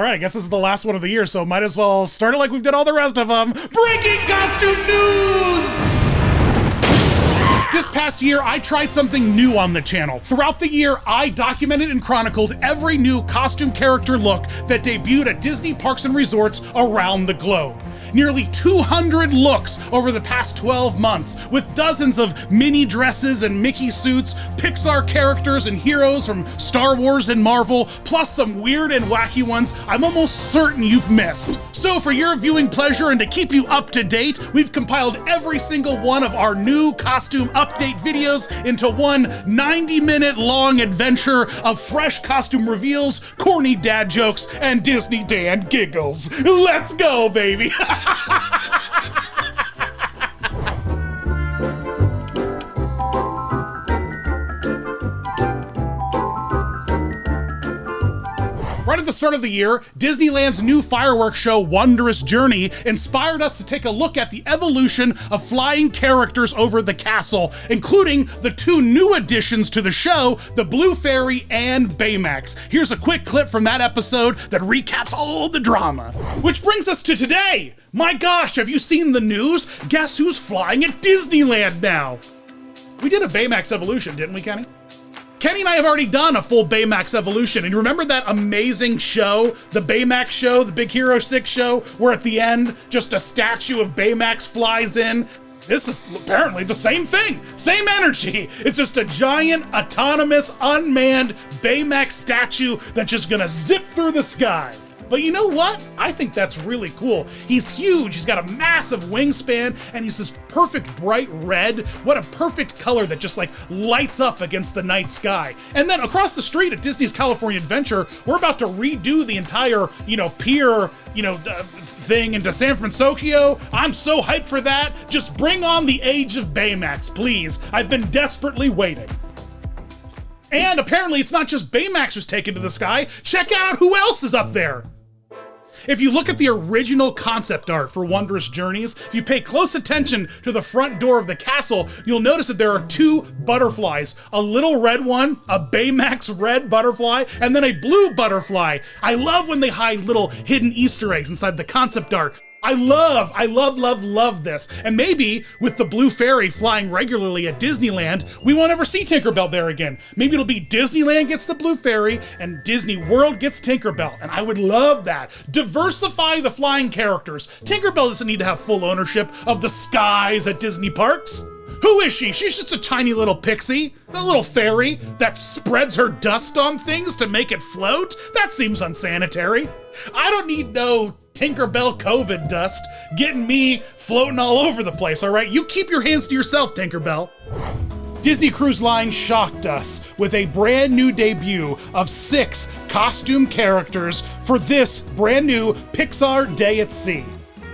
All right, I guess this is the last one of the year, so might as well start it like we've did all the rest of them. Breaking costume news! This past year, I tried something new on the channel. Throughout the year, I documented and chronicled every new costume character look that debuted at Disney parks and resorts around the globe. Nearly 200 looks over the past 12 months, with dozens of Minnie dresses and Mickey suits, Pixar characters and heroes from Star Wars and Marvel, plus some weird and wacky ones I'm almost certain you've missed. So for your viewing pleasure and to keep you up to date, we've compiled every single one of our new costume update videos into one 90-minute long adventure of fresh costume reveals, corny dad jokes, and Disney Dan giggles. Let's go, baby! Right at the start of the year, Disneyland's new fireworks show, Wondrous Journey, inspired us to take a look at the evolution of flying characters over the castle, including the two new additions to the show, the Blue Fairy and Baymax. Here's a quick clip from that episode that recaps all the drama. Which brings us to today. My gosh, have you seen the news? Guess who's flying at Disneyland now? We did a Baymax evolution, didn't we, Kenny? Kenny and I have already done a full Baymax evolution, and you remember that amazing show, the Baymax show, the Big Hero 6 show, where at the end, just a statue of Baymax flies in? This is apparently the same thing, same energy. It's just a giant, autonomous, unmanned Baymax statue that's just gonna zip through the sky. But you know what? I think that's really cool. He's huge, he's got a massive wingspan, and he's this perfect bright red. What a perfect color that just like lights up against the night sky. And then across the street at Disney's California Adventure, we're about to redo the entire, pier, thing into San Francisco. I'm so hyped for that. Just bring on the age of Baymax, please. I've been desperately waiting. And apparently it's not just Baymax who's taken to the sky. Check out who else is up there. If you look at the original concept art for Wondrous Journeys, if you pay close attention to the front door of the castle, you'll notice that there are two butterflies. A little red one, a Baymax red butterfly, and then a blue butterfly. I love when they hide little hidden Easter eggs inside the concept art. I love this. And maybe with the Blue Fairy flying regularly at Disneyland, we won't ever see Tinkerbell there again. Maybe it'll be Disneyland gets the Blue Fairy and Disney World gets Tinkerbell. And I would love that. Diversify the flying characters. Tinkerbell doesn't need to have full ownership of the skies at Disney parks. Who is she? She's just a tiny little pixie, a little fairy that spreads her dust on things to make it float. That seems unsanitary. I don't need no Tinkerbell COVID dust getting me floating all over the place, all right? You keep your hands to yourself, Tinkerbell. Disney Cruise Line shocked us with a brand new debut of 6 costume characters for this brand new Pixar Day at Sea.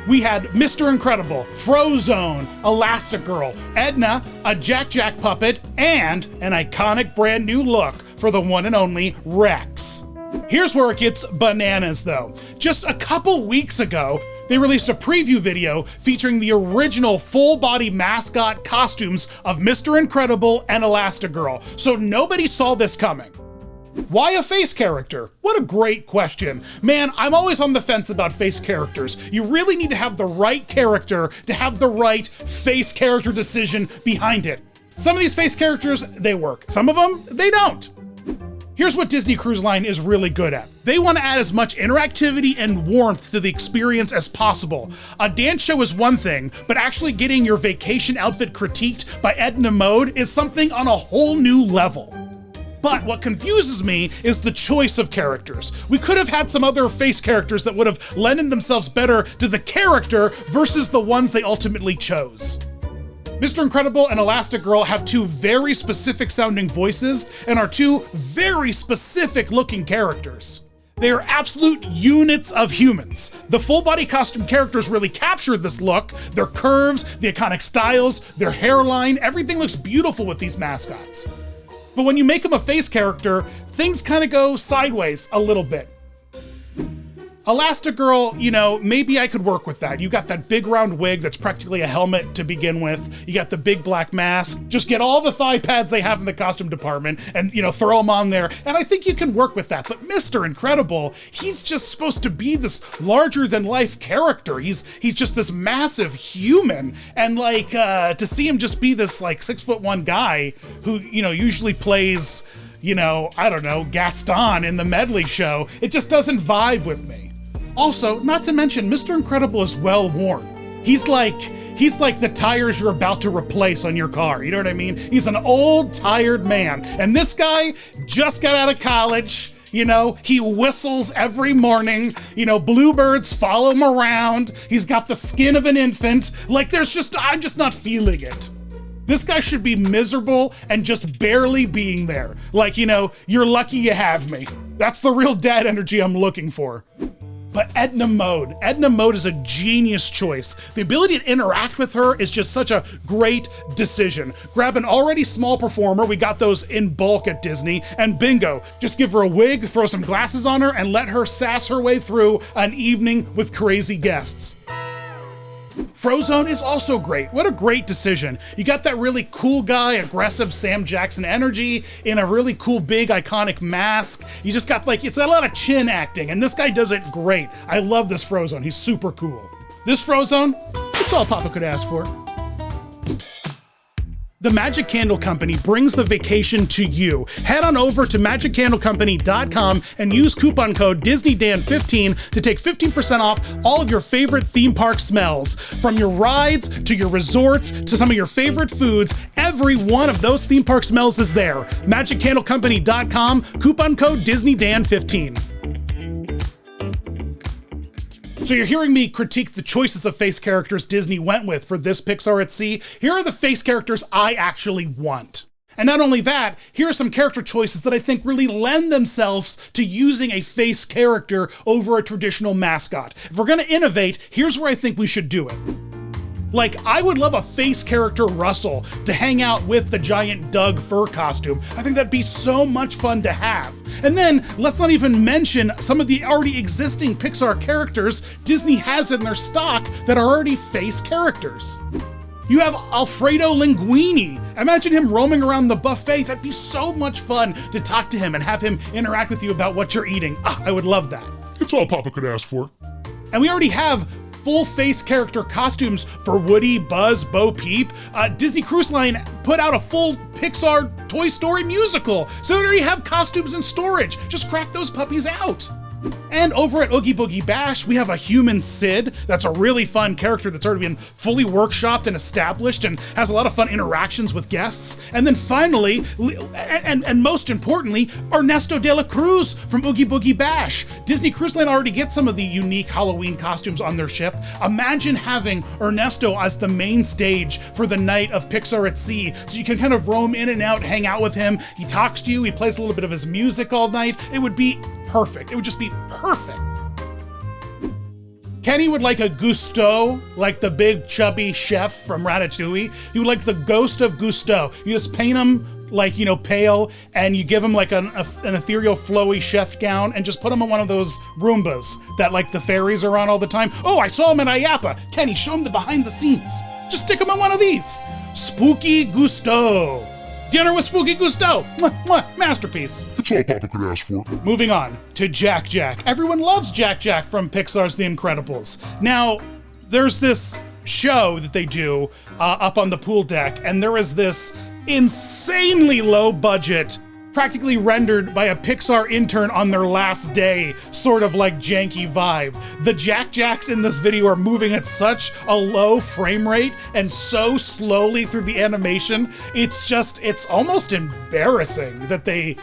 We had Mr. Incredible, Frozone, Elastigirl, Edna, a Jack puppet, and an iconic brand new look for the one and only Rex. Here's where it gets bananas though. Just a couple weeks ago, they released a preview video featuring the original full-body mascot costumes of Mr. Incredible and Elastigirl, so nobody saw this coming. Why a face character? What a great question. Man, I'm always on the fence about face characters. You really need to have the right character to have the right face character decision behind it. Some of these face characters, they work. Some of them, they don't. Here's what Disney Cruise Line is really good at. They want to add as much interactivity and warmth to the experience as possible. A dance show is one thing, but actually getting your vacation outfit critiqued by Edna Mode is something on a whole new level. But what confuses me is the choice of characters. We could have had some other face characters that would have lended themselves better to the character versus the ones they ultimately chose. Mr. Incredible and Elastigirl have two very specific sounding voices and are two very specific looking characters. They are absolute units of humans. The full body costume characters really captured this look. Their curves, the iconic styles, their hairline, everything looks beautiful with these mascots. But when you make them a face character, things kind of go sideways a little bit. Elastigirl, you know, maybe I could work with that. You got that big round wig that's practically a helmet to begin with. You got the big black mask. Just get all the thigh pads they have in the costume department and, you know, throw them on there. And I think you can work with that. But Mr. Incredible, he's just supposed to be this larger than life character. He's just this massive human. And like, to see him just be this like 6'1" guy who, you know, usually plays, you know, I don't know, Gaston in the medley show, it just doesn't vibe with me. Also, not to mention, Mr. Incredible is well worn. He's like the tires you're about to replace on your car, you know what I mean? He's an old, tired man. And this guy just got out of college, you know, he whistles every morning, you know, bluebirds follow him around, he's got the skin of an infant, like I'm just not feeling it. This guy should be miserable and just barely being there. Like, you know, you're lucky you have me. That's the real dad energy I'm looking for. But Edna Mode is a genius choice. The ability to interact with her is just such a great decision. Grab an already small performer, we got those in bulk at Disney, and bingo, just give her a wig, throw some glasses on her, and let her sass her way through an evening with crazy guests. Frozone is also great. What a great decision. You got that really cool guy, aggressive Sam Jackson energy in a really cool, big, iconic mask. You just got like, it's a lot of chin acting, and this guy does it great. I love this Frozone. He's super cool. This Frozone, it's all Papa could ask for. The Magic Candle Company brings the vacation to you. Head on over to magiccandlecompany.com and use coupon code DisneyDan15 to take 15% off all of your favorite theme park smells. From your rides to your resorts to some of your favorite foods, every one of those theme park smells is there. magiccandlecompany.com, coupon code DisneyDan15. So you're hearing me critique the choices of face characters Disney went with for this Pixar at Sea. Here are the face characters I actually want. And not only that, here are some character choices that I think really lend themselves to using a face character over a traditional mascot. If we're gonna innovate, here's where I think we should do it. Like, I would love a face character Russell to hang out with the giant Doug fur costume. I think that'd be so much fun to have. And then, let's not even mention some of the already existing Pixar characters Disney has in their stock that are already face characters. You have Alfredo Linguini. Imagine him roaming around the buffet. That'd be so much fun to talk to him and have him interact with you about what you're eating. I would love that. It's all Papa could ask for. And we already have full face character costumes for Woody, Buzz, Bo Peep. Disney Cruise Line put out a full Pixar Toy Story musical, so we already have costumes in storage. Just crack those puppies out. And over at Oogie Boogie Bash, we have a human Sid. That's a really fun character that's already been fully workshopped and established and has a lot of fun interactions with guests. And then finally, and most importantly, Ernesto de la Cruz from Oogie Boogie Bash. Disney Cruise Line already gets some of the unique Halloween costumes on their ship. Imagine having Ernesto as the main stage for the night of Pixar at Sea, so you can kind of roam in and out, hang out with him. He talks to you, he plays a little bit of his music all night. It would be perfect. It would just be perfect. Kenny would like a Gusteau, like the big chubby chef from Ratatouille. He would like the ghost of Gusteau. You just paint him like, you know, pale, and you give him like an ethereal flowy chef gown and just put him on one of those Roombas that like the fairies are on all the time. Oh, I saw him at IAPA. Kenny, show him the behind the scenes. Just stick him on one of these. Spooky Gusteau. Dinner with Spooky Gusteau. Mwah, mwah, masterpiece. It's all Papa could ask for. Moving on to Jack Jack. Everyone loves Jack Jack from Pixar's The Incredibles. Now, there's this show that they do up on the pool deck, and there is this insanely low budget, practically rendered by a Pixar intern on their last day, sort of like janky vibe. The Jack Jacks in this video are moving at such a low frame rate and so slowly through the animation. It's almost embarrassing that they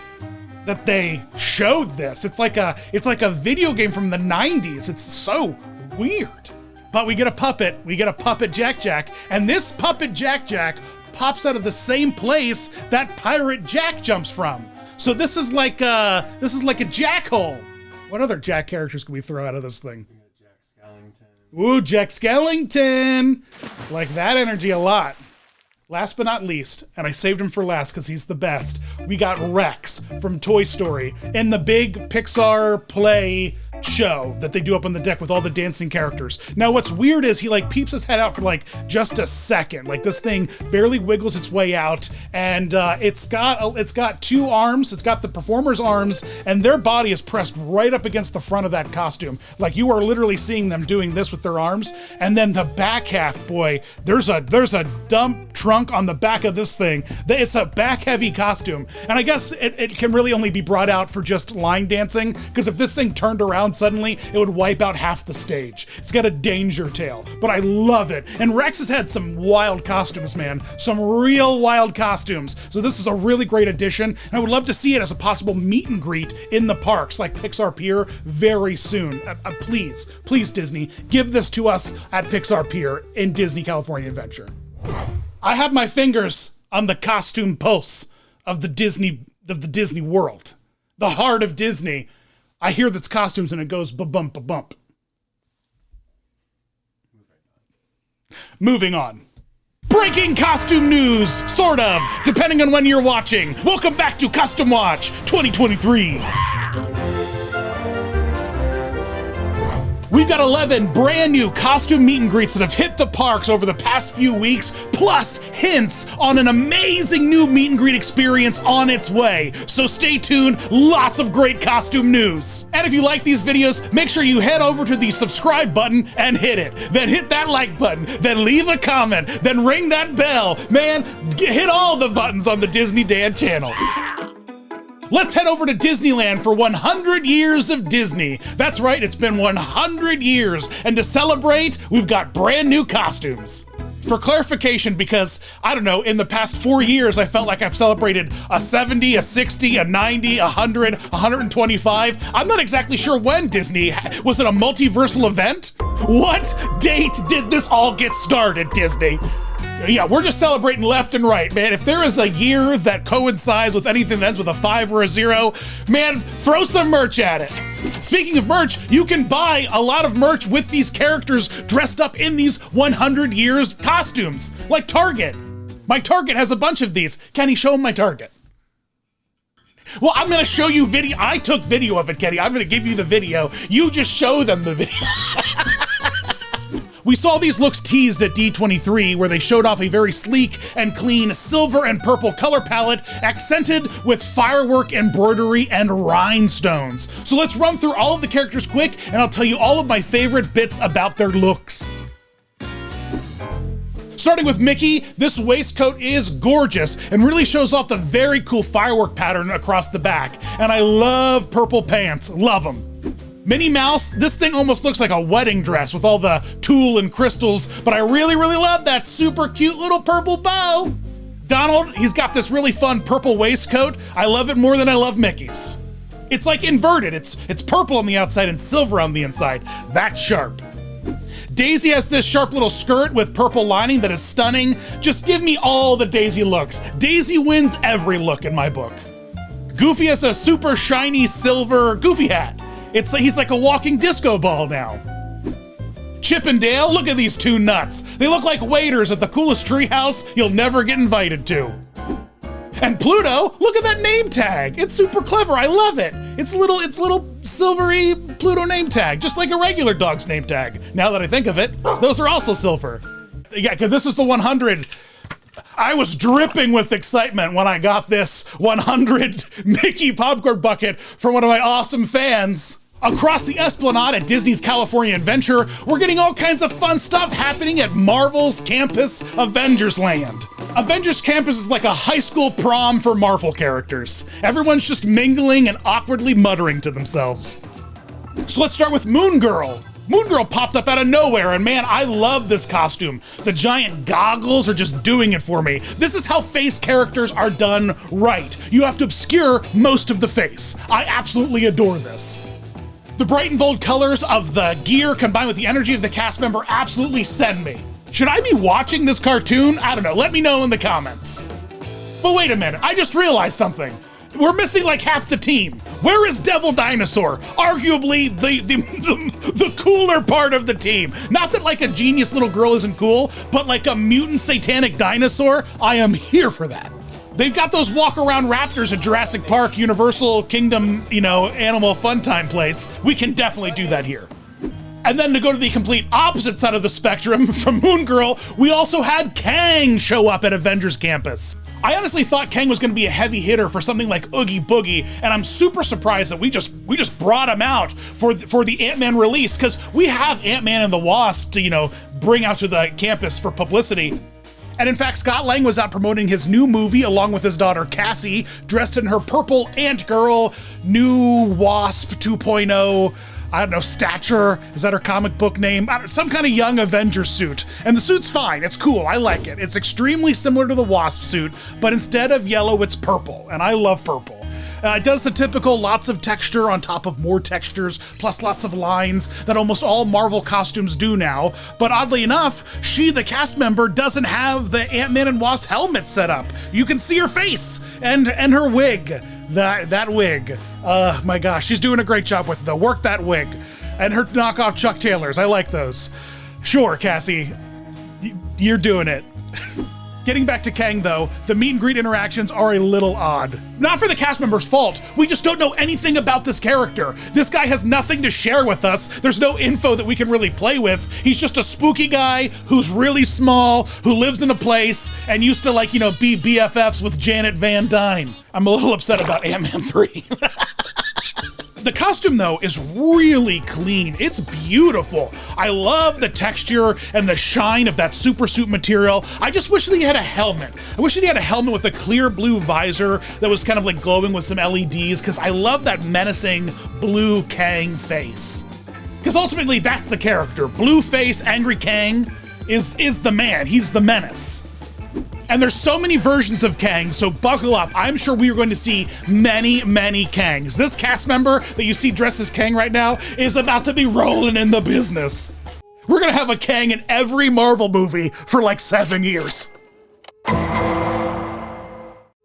showed this. It's like a video game from the 90s. It's so weird. But we get a puppet Jack Jack, and this puppet Jack Jack pops out of the same place that Pirate Jack jumps from. So this is like a jackhole. What other Jack characters can we throw out of this thing? Jack Skellington. Ooh, Jack Skellington. Like that energy a lot. Last but not least, and I saved him for last because he's the best, we got Rex from Toy Story in the big Pixar play show that they do up on the deck with all the dancing characters. Now what's weird is he like peeps his head out for like just a second. Like this thing barely wiggles its way out, and it's got two arms. It's got the performer's arms, and their body is pressed right up against the front of that costume. Like you are literally seeing them doing this with their arms. And then the back half, boy, there's a dump trunk on the back of this thing. It's a back heavy costume. And I guess it can really only be brought out for just line dancing, because if this thing turned around suddenly, it would wipe out half the stage. It's got a danger tail, but I love it. And Rex has had some wild costumes, man. Some real wild costumes. So this is a really great addition, and I would love to see it as a possible meet and greet in the parks like Pixar Pier very soon. Please Disney, give this to us at Pixar Pier in Disney California Adventure. I have my fingers on the costume pulse of the Disney World, the heart of Disney. I hear that's costumes and it goes ba-bump, ba-bump. Moving on. Breaking costume news, sort of, depending on when you're watching. Welcome back to Custom Watch 2023. We've got 11 brand new costume meet and greets that have hit the parks over the past few weeks, plus hints on an amazing new meet and greet experience on its way. So stay tuned, lots of great costume news. And if you like these videos, make sure you head over to the subscribe button and hit it. Then hit that like button, then leave a comment, then ring that bell. Man, hit all the buttons on the Disney Dan channel. Let's head over to Disneyland for 100 years of Disney. That's right, it's been 100 years. And to celebrate, we've got brand new costumes. For clarification, because, I don't know, in the past 4 years, I felt like I've celebrated a 70, a 60, a 90, 100, 125. I'm not exactly sure when Disney, was it a multiversal event? What date did this all get started, Disney? Yeah, we're just celebrating left and right, man. If there is a year that coincides with anything that ends with a 5 or a 0, man, throw some merch at it. Speaking of merch, you can buy a lot of merch with these characters dressed up in these 100 years costumes, like Target. My Target has a bunch of these. Kenny, show them my Target. Well, I'm gonna show you video. I took video of it, Kenny. I'm gonna give you the video. You just show them the video. We saw these looks teased at D23, where they showed off a very sleek and clean silver and purple color palette, accented with firework embroidery and rhinestones. So let's run through all of the characters quick, and I'll tell you all of my favorite bits about their looks. Starting with Mickey, this waistcoat is gorgeous and really shows off the very cool firework pattern across the back. And I love purple pants, love them. Minnie Mouse, this thing almost looks like a wedding dress with all the tulle and crystals, but I really love that super cute little purple bow. Donald, he's got this really fun purple waistcoat. I love it more than I love Mickey's. It's like inverted. It's purple on the outside and silver on the inside. That's sharp. Daisy has this sharp little skirt with purple lining that is stunning. Just give me all the Daisy looks. Daisy wins every look in my book. Goofy has a super shiny silver Goofy hat. He's like a walking disco ball now. Chip and Dale, look at these two nuts. They look like waiters at the coolest treehouse you'll never get invited to. And Pluto, look at that name tag. It's super clever, I love it. It's little silvery Pluto name tag, just like a regular dog's name tag. Now that I think of it, those are also silver. Yeah, because this is the 100. I was dripping with excitement when I got this 100 Mickey popcorn bucket from one of my awesome fans. Across the Esplanade at Disney's California Adventure, we're getting all kinds of fun stuff happening at Marvel's campus, Avengers Land. Avengers Campus is like a high school prom for Marvel characters. Everyone's just mingling and awkwardly muttering to themselves. So let's start with Moon Girl. Moon Girl popped up out of nowhere, and man, I love this costume. The giant goggles are just doing it for me. This is how face characters are done right. You have to obscure most of the face. I absolutely adore this. The bright and bold colors of the gear combined with the energy of the cast member absolutely send me. Should I be watching this cartoon? I don't know, let me know in the comments. But wait a minute, I just realized something. We're missing like half the team. Where is Devil Dinosaur? Arguably the cooler part of the team. Not that like a genius little girl isn't cool, but like a mutant satanic dinosaur, I am here for that. They've got those walk-around raptors at Jurassic Park, Universal Kingdom, animal fun time place. We can definitely do that here. And then to go to the complete opposite side of the spectrum from Moon Girl, we also had Kang show up at Avengers Campus. I honestly thought Kang was gonna be a heavy hitter for something like Oogie Boogie, and I'm super surprised that we just brought him out for the Ant-Man release, because we have Ant-Man and the Wasp to, bring out to the campus for publicity. And in fact, Scott Lang was out promoting his new movie along with his daughter Cassie, dressed in her purple Ant Girl, new Wasp 2.0, I don't know, stature, is that her comic book name? Some kind of young Avenger suit. And the suit's fine, it's cool, I like it. It's extremely similar to the Wasp suit, but instead of yellow, it's purple, and I love purple. It does the typical lots of texture on top of more textures, plus lots of lines that almost all Marvel costumes do now. But oddly enough, she, the cast member, doesn't have the Ant-Man and Wasp helmet set up. You can see her face and her wig. That wig. My gosh, she's doing a great job with it though. Work that wig. And her knockoff Chuck Taylors, I like those. Sure, Cassie, you're doing it. Getting back to Kang though, the meet and greet interactions are a little odd. Not for the cast members' fault, we just don't know anything about this character. This guy has nothing to share with us. There's no info that we can really play with. He's just a spooky guy who's really small, who lives in a place, and used to be BFFs with Janet Van Dyne. I'm a little upset about Ant-Man 3. The costume though is really clean. It's beautiful. I love the texture and the shine of that super suit material. I just wish that he had a helmet. I wish that he had a helmet with a clear blue visor that was kind of like glowing with some LEDs, because I love that menacing blue Kang face. Because ultimately that's the character. Blue face, angry Kang is the man. He's the menace. And there's so many versions of Kang, so buckle up. I'm sure we are going to see many, many Kangs. This cast member that you see dressed as Kang right now is about to be rolling in the business. We're gonna have a Kang in every Marvel movie for like 7 years.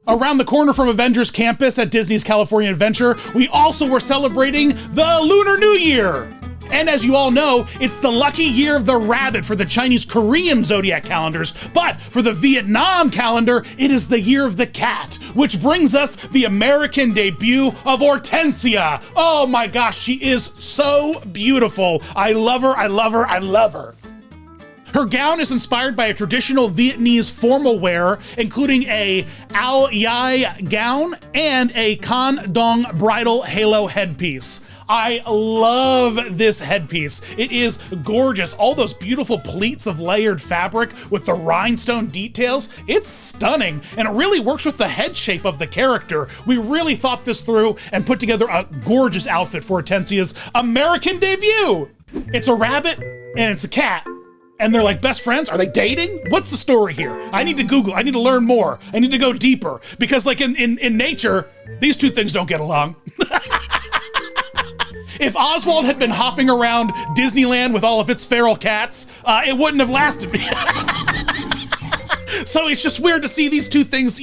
Around the corner from Avengers Campus at Disney's California Adventure, we also were celebrating the Lunar New Year. And as you all know, it's the lucky year of the rabbit for the Chinese-Korean zodiac calendars, but for the Vietnam calendar, it is the year of the cat, which brings us the American debut of Hortensia. Oh my gosh, she is so beautiful. I love her, I love her, I love her. Her gown is inspired by a traditional Vietnamese formal wear, including a Ao Yai gown and a Con Dong bridal halo headpiece. I love this headpiece. It is gorgeous. All those beautiful pleats of layered fabric with the rhinestone details. It's stunning, and it really works with the head shape of the character. We really thought this through and put together a gorgeous outfit for Hortensia's American debut. It's a rabbit and it's a cat. And they're like best friends? Are they dating? What's the story here? I need to Google, I need to learn more. I need to go deeper, because like in nature, these two things don't get along. If Oswald had been hopping around Disneyland with all of its feral cats, it wouldn't have lasted me. So it's just weird to see these two things,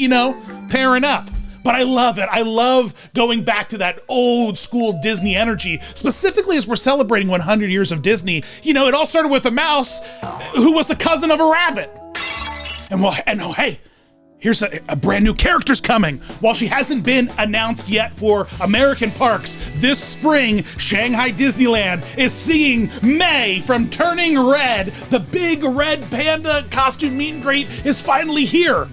pairing up. But I love it. I love going back to that old school Disney energy, specifically as we're celebrating 100 years of Disney. It all started with a mouse who was a cousin of a rabbit. And hey, here's a brand new character's coming. While she hasn't been announced yet for American parks, this spring, Shanghai Disneyland is seeing May from Turning Red. The big red panda costume meet and greet is finally here.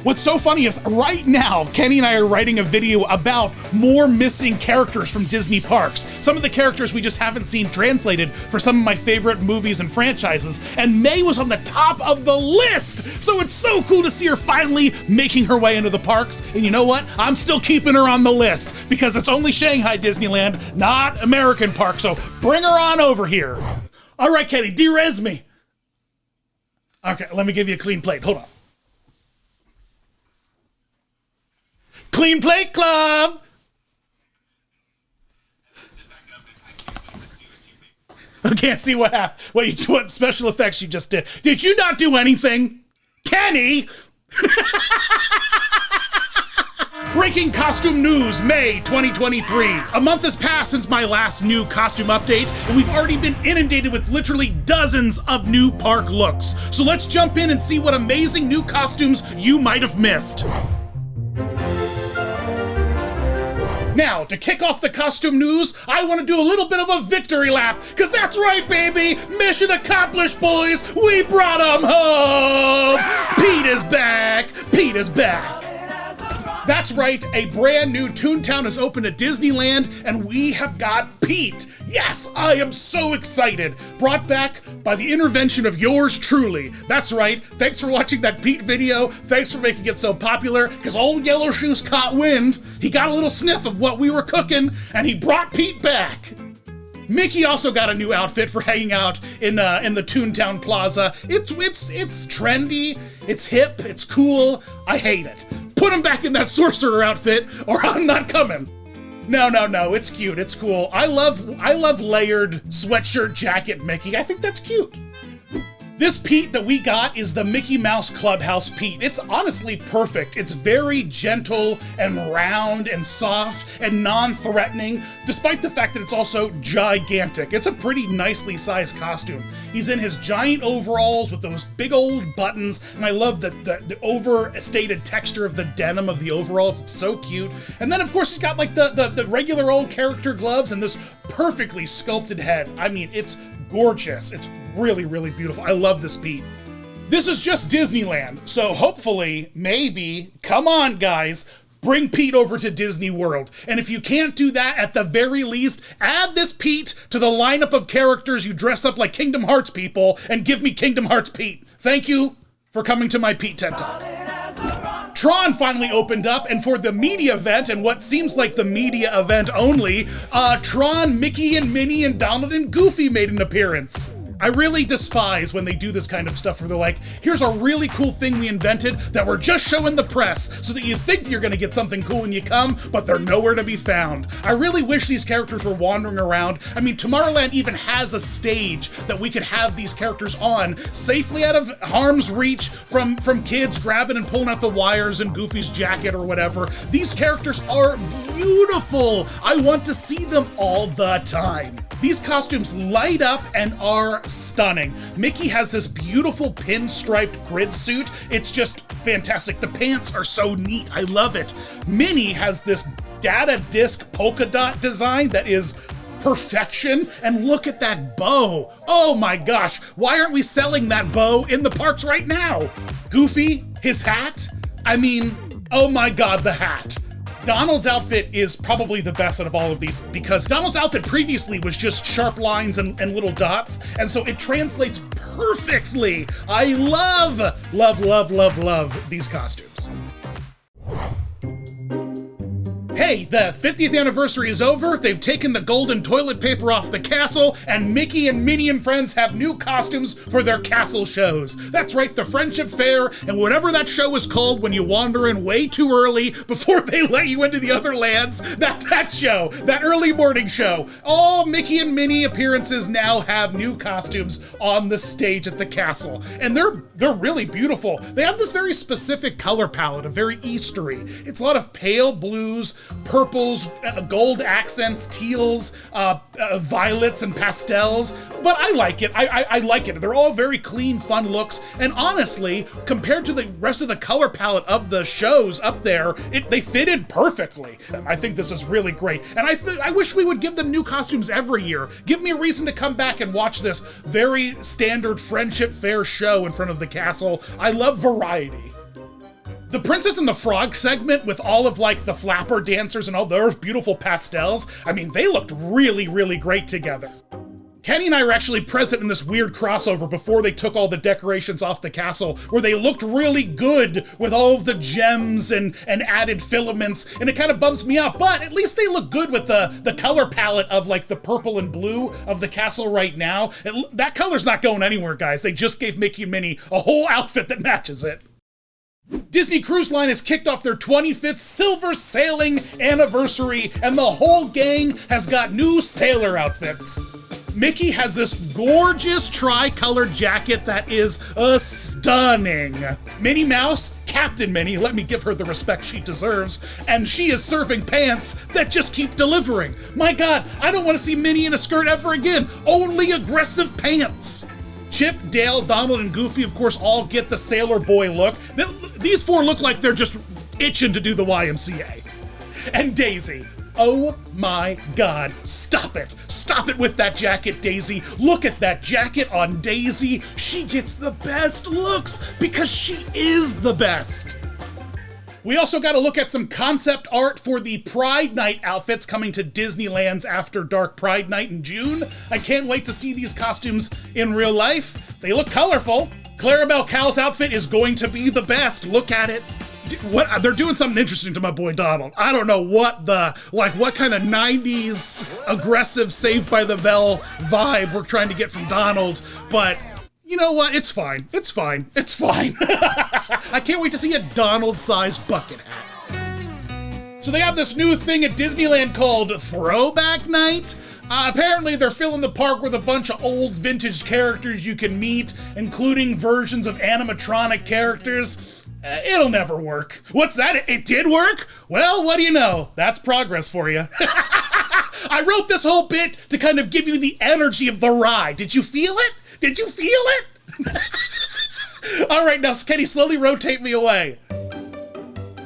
What's so funny is right now, Kenny and I are writing a video about more missing characters from Disney parks. Some of the characters we just haven't seen translated for some of my favorite movies and franchises, and May was on the top of the list! So it's so cool to see her finally making her way into the parks, and you know what? I'm still keeping her on the list, because it's only Shanghai Disneyland, not American parks, so bring her on over here. All right, Kenny, de-res me. Okay, let me give you a clean plate, hold on. Clean Plate Club! I can't see what happened. What special effects you just did. Did you not do anything? Kenny! Breaking costume news, May 2023. A month has passed since my last new costume update, and we've already been inundated with literally dozens of new park looks. So let's jump in and see what amazing new costumes you might have missed. Now, to kick off the costume news, I want to do a little bit of a victory lap, because that's right, baby! Mission accomplished, boys! We brought him home! Pete is back! Pete is back! That's right, a brand new Toontown has opened at Disneyland, and we have got Pete. Yes, I am so excited. Brought back by the intervention of yours truly. That's right, thanks for watching that Pete video. Thanks for making it so popular, because old Yellow Shoes caught wind. He got a little sniff of what we were cooking, and he brought Pete back. Mickey also got a new outfit for hanging out in the Toontown Plaza. It's trendy, it's hip, it's cool. I hate it. Put him back in that sorcerer outfit, or I'm not coming. No, it's cute, it's cool. I love layered sweatshirt jacket Mickey. I think that's cute. This Pete that we got is the Mickey Mouse Clubhouse Pete. It's honestly perfect. It's very gentle and round and soft and non-threatening, despite the fact that it's also gigantic. It's a pretty nicely sized costume. He's in his giant overalls with those big old buttons, and I love the overstated texture of the denim of the overalls. It's so cute. And then of course he's got like the regular old character gloves and this perfectly sculpted head. I mean, it's gorgeous. It's really, really beautiful. I love this Pete. This is just Disneyland, so hopefully, maybe, come on guys, bring Pete over to Disney World. And if you can't do that, at the very least, add this Pete to the lineup of characters you dress up like Kingdom Hearts people and give me Kingdom Hearts Pete. Thank you for coming to my Pete TED Talk. Tron finally opened up, and for the media event, and what seems like the media event only, Tron, Mickey and Minnie and Donald and Goofy made an appearance. I really despise when they do this kind of stuff where they're like, here's a really cool thing we invented that we're just showing the press so that you think you're gonna get something cool when you come, but they're nowhere to be found. I really wish these characters were wandering around. I mean, Tomorrowland even has a stage that we could have these characters on safely out of harm's reach from kids grabbing and pulling out the wires in Goofy's jacket or whatever. These characters are beautiful. I want to see them all the time. These costumes light up and are stunning. Mickey has this beautiful pinstriped grid suit. It's just fantastic. The pants are so neat. I love it. Minnie has this data disc polka dot design that is perfection. And look at that bow. Oh my gosh. Why aren't we selling that bow in the parks right now? Goofy, his hat. I mean, oh my God, the hat. Donald's outfit is probably the best out of all of these because Donald's outfit previously was just sharp lines and little dots, and so it translates perfectly. I love these costumes. Hey, the 50th anniversary is over, they've taken the golden toilet paper off the castle, and Mickey and Minnie and friends have new costumes for their castle shows. That's right, the Friendship Fair, and whatever that show is called when you wander in way too early before they let you into the other lands, that show, that early morning show. All Mickey and Minnie appearances now have new costumes on the stage at the castle, and they're really beautiful. They have this very specific color palette, a very Eastery. It's a lot of pale blues, purples, gold accents, teals, violets, and pastels, but I like it. I like it. They're all very clean, fun looks, and honestly, compared to the rest of the color palette of the shows up there, they fitted perfectly. I think this is really great, and I wish we would give them new costumes every year. Give me a reason to come back and watch this very standard Friendship Fair show in front of the castle. I love variety. The Princess and the Frog segment with all of like the flapper dancers and all their beautiful pastels, I mean, they looked really, really great together. Kenny and I were actually present in this weird crossover before they took all the decorations off the castle, where they looked really good with all of the gems and added filaments, and it kind of bums me out, but at least they look good with the color palette of like the purple and blue of the castle right now. That color's not going anywhere, guys. They just gave Mickey and Minnie a whole outfit that matches it. Disney Cruise Line has kicked off their 25th silver sailing anniversary, and the whole gang has got new sailor outfits. Mickey has this gorgeous tri-colored jacket that is stunning. Minnie Mouse, Captain Minnie, let me give her the respect she deserves, and she is serving pants that just keep delivering. My God, I don't want to see Minnie in a skirt ever again. Only aggressive pants. Chip, Dale, Donald, and Goofy, of course, all get the sailor boy look. These four look like they're just itching to do the YMCA. And Daisy. Oh my God, stop it. Stop it with that jacket, Daisy. Look at that jacket on Daisy. She gets the best looks because she is the best. We also got to look at some concept art for the Pride Night outfits coming to Disneyland's After Dark Pride Night in June. I can't wait to see these costumes in real life. They look colorful. Clarabelle Cow's outfit is going to be the best. Look at it. What, they're doing something interesting to my boy Donald. I don't know what kind of 90s aggressive Saved by the Bell vibe we're trying to get from Donald, but you know what? It's fine. It's fine. It's fine. I can't wait to see a Donald-sized bucket hat. So they have this new thing at Disneyland called Throwback Night. Apparently they're filling the park with a bunch of old vintage characters you can meet, including versions of animatronic characters. It'll never work. What's that? It did work? Well, what do you know? That's progress for you. I wrote this whole bit to kind of give you the energy of the ride. Did you feel it? Did you feel it? All right, now can you slowly rotate me away?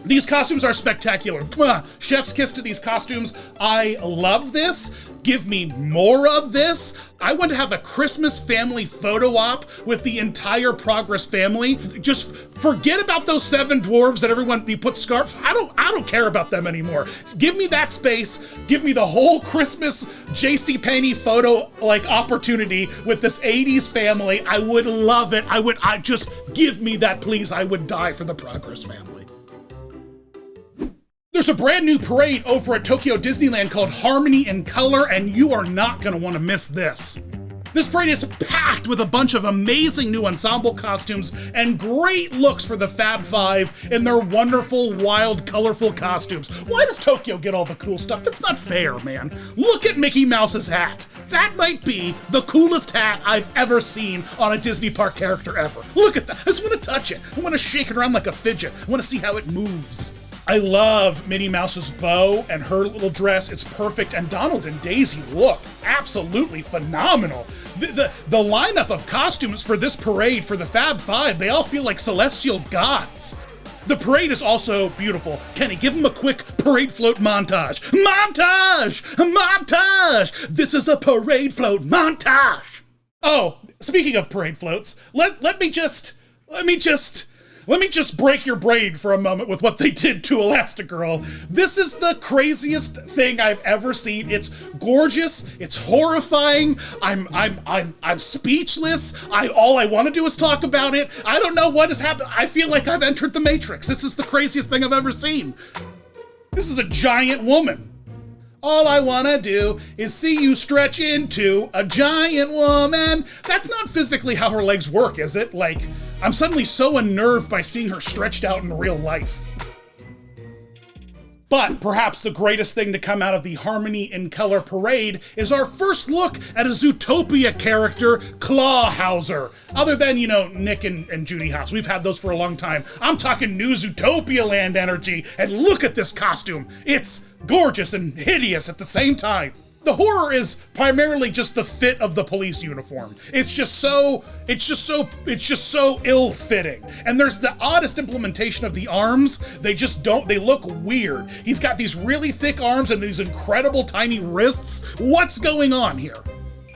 These costumes are spectacular. Mwah. Chef's kiss to these costumes. I love this. Give me more of this. I want to have a Christmas family photo op with the entire Progress family. Just forget about those 7 dwarves that everyone, you put scarves. I don't care about them anymore. Give me that space. Give me the whole Christmas JCPenney photo opportunity with this 80s family. I would love it. I just give me that, please. I would die for the Progress family. There's a brand new parade over at Tokyo Disneyland called Harmony in Color, and you are not gonna wanna miss this. This parade is packed with a bunch of amazing new ensemble costumes and great looks for the Fab Five in their wonderful, wild, colorful costumes. Why does Tokyo get all the cool stuff? That's not fair, man. Look at Mickey Mouse's hat. That might be the coolest hat I've ever seen on a Disney park character ever. Look at that. I just wanna touch it. I wanna shake it around like a fidget. I wanna see how it moves. I love Minnie Mouse's bow and her little dress. It's perfect. And Donald and Daisy look absolutely phenomenal. The lineup of costumes for this parade for the Fab Five, they all feel like celestial gods. The parade is also beautiful. Kenny, give them a quick parade float montage. Montage! Montage! This is a parade float montage! Oh, speaking of parade floats, let me just break your brain for a moment with what they did to Elastigirl. This is the craziest thing I've ever seen. It's gorgeous. It's horrifying. I'm speechless. All I want to do is talk about it. I don't know what has happened. I feel like I've entered the Matrix. This is the craziest thing I've ever seen. This is a giant woman. All I wanna do is see you stretch into a giant woman. That's not physically how her legs work, is it? I'm suddenly so unnerved by seeing her stretched out in real life. But perhaps the greatest thing to come out of the Harmony in Color parade is our first look at a Zootopia character, Clawhauser. Other than, Nick and Judy Hopps. We've had those for a long time. I'm talking new Zootopia land energy, and look at this costume. It's gorgeous and hideous at the same time. The horror is primarily just the fit of the police uniform. It's just so ill-fitting. And there's the oddest implementation of the arms. They look weird. He's got these really thick arms and these incredible tiny wrists. What's going on here?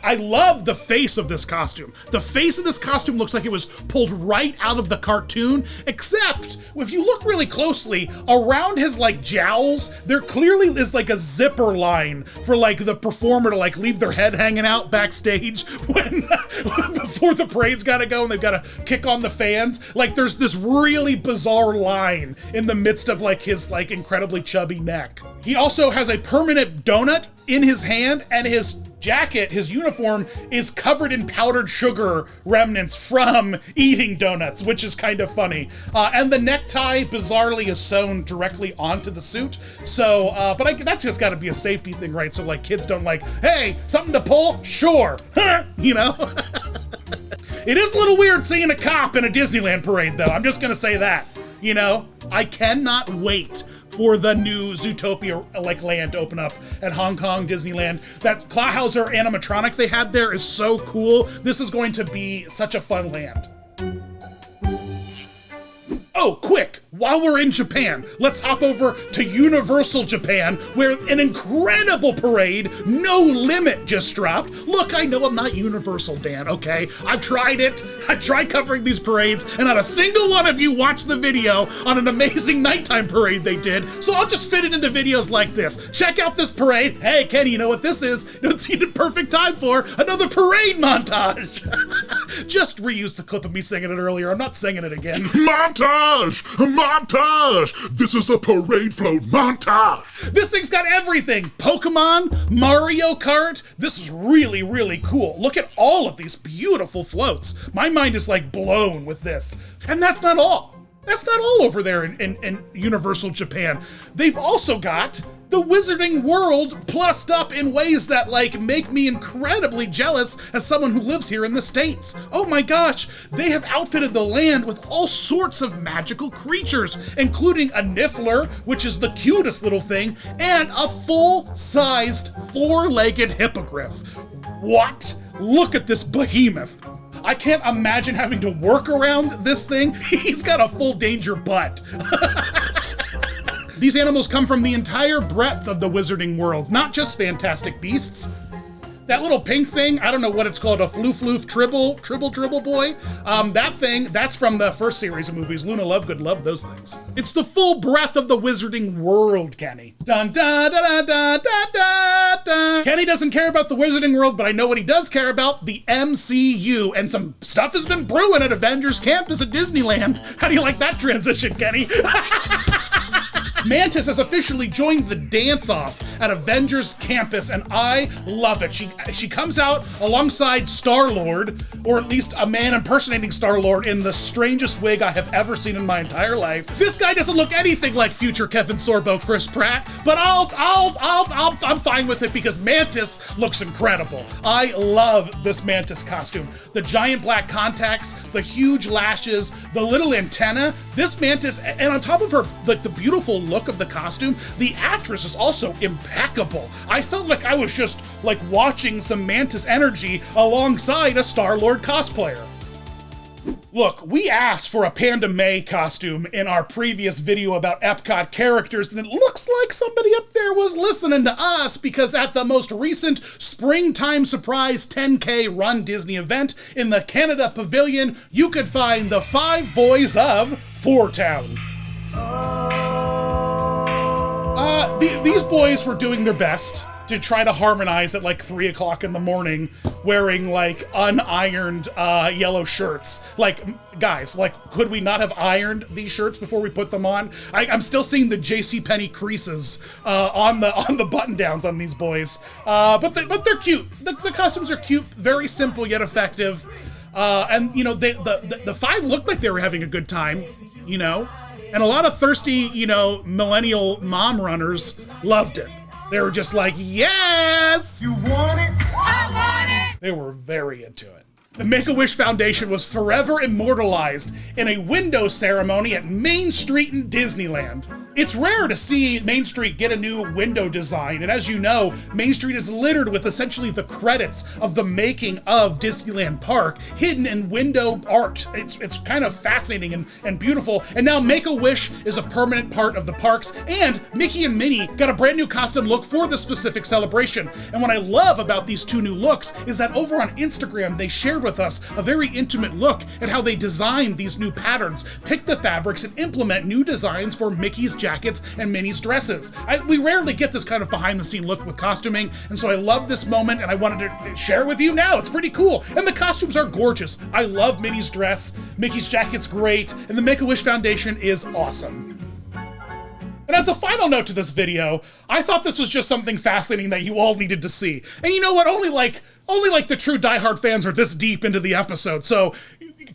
I love the face of this costume. The face of this costume looks like it was pulled right out of the cartoon, except if you look really closely, around his jowls, there clearly is a zipper line for the performer to leave their head hanging out backstage before the parade's gotta go and they've gotta kick on the fans. There's this really bizarre line in the midst of his incredibly chubby neck. He also has a permanent donut in his hand, and his jacket, his uniform, is covered in powdered sugar remnants from eating donuts, which is kind of funny. And the necktie, bizarrely, is sewn directly onto the suit. So, that's just gotta be a safety thing, right? So, kids don't hey, something to pull? Sure. It is a little weird seeing a cop in a Disneyland parade, though. I'm just gonna say that. I cannot wait for the new Zootopia land to open up at Hong Kong Disneyland. That Clawhauser animatronic they had there is so cool. This is going to be such a fun land. Oh, quick! while we're in Japan, let's hop over to Universal Japan, where an incredible parade, No Limit, just dropped. Look, I know I'm not Universal, Dan, okay? I've tried it. I tried covering these parades, and not a single one of you watched the video on an amazing nighttime parade they did, so I'll just fit it into videos like this. Check out this parade. Hey, Kenny, you know what this is? It's the perfect time for another parade montage. Just reuse the clip of me singing it earlier. I'm not singing it again. Montage! Montage! This is a parade float montage! This thing's got everything. Pokemon, Mario Kart. This is really, really cool. Look at all of these beautiful floats. My mind is like blown with this. And that's not all. That's not all over there in Universal Japan. They've also got the Wizarding World plussed up in ways that like make me incredibly jealous as someone who lives here in the States. Oh my gosh, they have outfitted the land with all sorts of magical creatures, including a Niffler, which is the cutest little thing, and a full-sized four-legged hippogriff. What? Look at this behemoth. I can't imagine having to work around this thing. He's got a full danger butt. These animals come from the entire breadth of the Wizarding World, not just Fantastic Beasts. That little pink thing, I don't know what it's called, a floof tribble boy. That thing, that's from the first series of movies. Luna Lovegood loved those things. It's the full breadth of the Wizarding World, Kenny. Dun da da da da da da da. Kenny doesn't care about the Wizarding World, but I know what he does care about, the MCU. And some stuff has been brewing at Avengers Campus at Disneyland. How do you like that transition, Kenny? Mantis has officially joined the dance-off at Avengers Campus, and I love it. She comes out alongside Star-Lord, or at least a man impersonating Star-Lord in the strangest wig I have ever seen in my entire life. This guy doesn't look anything like future Kevin Sorbo, Chris Pratt, but I'm fine with it because Mantis looks incredible. I love this Mantis costume. The giant black contacts, the huge lashes, the little antenna. This Mantis, and on top of her, like the beautiful look of the costume, the actress is also impeccable. I felt like I was just like watching some Mantis energy alongside a Star-Lord cosplayer. Look, we asked for a Panda May costume in our previous video about Epcot characters, and it looks like somebody up there was listening to us because at the most recent Springtime Surprise 10K Run Disney event in the Canada Pavilion, you could find the 5 boys of Toontown. These boys were doing their best to try to harmonize at like 3 o'clock in the morning wearing like unironed yellow shirts. Like, guys, like, could we not have ironed these shirts before we put them on? I'm still seeing the JCPenney creases on the button downs on these boys. But they're cute. The costumes are cute, very simple yet effective. And you know, the 5 looked like they were having a good time, you know? And a lot of thirsty, you know, millennial mom runners loved it. They were just like, yes! You want it? I want it! They were very into it. The Make-A-Wish Foundation was forever immortalized in a window ceremony at Main Street in Disneyland. It's rare to see Main Street get a new window design, and as you know, Main Street is littered with essentially the credits of the making of Disneyland Park, hidden in window art. It's kind of fascinating and beautiful, and now Make-A-Wish is a permanent part of the parks, and Mickey and Minnie got a brand new costume look for the specific celebration. And what I love about these 2 new looks is that over on Instagram, they shared with us a very intimate look at how they designed these new patterns, pick the fabrics, and implement new designs for Mickey's jackets and Minnie's dresses. We rarely get this kind of behind-the-scene look with costuming, and so I love this moment, and I wanted to share it with you now. It's pretty cool, and the costumes are gorgeous. I love Minnie's dress, Mickey's jacket's great, and the Make-A-Wish Foundation is awesome. And as a final note to this video, I thought this was just something fascinating that you all needed to see. And you know what? Only like the true diehard fans are this deep into the episode, so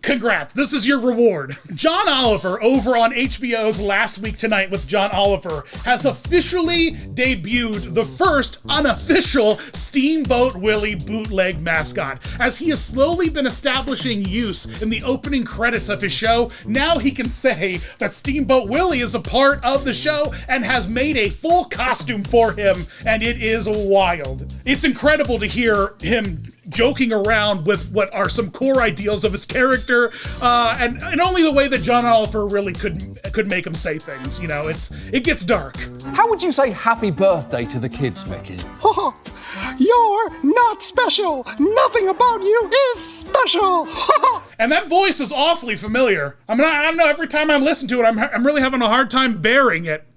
congrats, this is your reward. John Oliver over on HBO's Last Week Tonight with John Oliver has officially debuted the first unofficial Steamboat Willie bootleg mascot. As he has slowly been establishing use in the opening credits of his show, now he can say that Steamboat Willie is a part of the show and has made a full costume for him, and it is wild. It's incredible to hear him joking around with what are some core ideals of his character, and only the way that John Oliver really could make him say things. You know, it gets dark. How would you say happy birthday to the kids, Mickey? You're not special. Nothing about you is special. And that voice is awfully familiar. I don't know, every time I listen to it, I'm really having a hard time bearing it.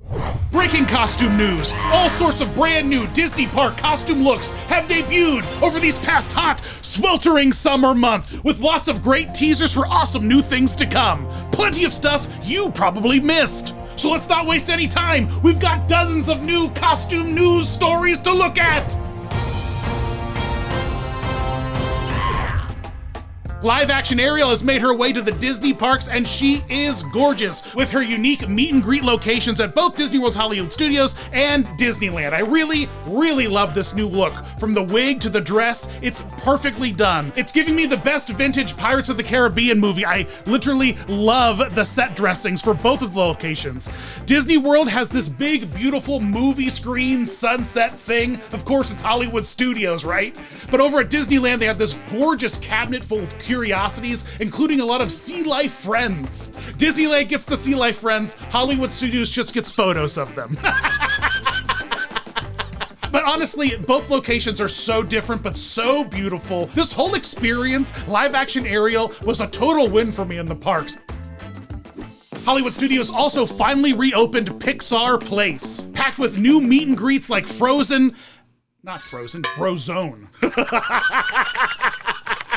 Breaking costume news. All sorts of brand new Disney park costume looks have debuted over these past hot, sweltering summer months, with lots of great teasers for awesome new things to come. Plenty of stuff you probably missed. So let's not waste any time. We've got dozens of new costume news stories to look at. Live-action Ariel has made her way to the Disney parks, and she is gorgeous with her unique meet and greet locations at both Disney World's Hollywood Studios and Disneyland. I really, really love this new look. From the wig to the dress, it's perfectly done. It's giving me the best vintage Pirates of the Caribbean movie. I literally love the set dressings for both of the locations. Disney World has this big, beautiful movie screen sunset thing. Of course, it's Hollywood Studios, right? But over at Disneyland, they have this gorgeous cabinet full of curiosities, including a lot of sea life friends. Disneyland gets the sea life friends, Hollywood Studios just gets photos of them. But honestly, both locations are so different, but so beautiful. This whole experience, live action Ariel, was a total win for me in the parks. Hollywood Studios also finally reopened Pixar Place, packed with new meet and greets like Frozone.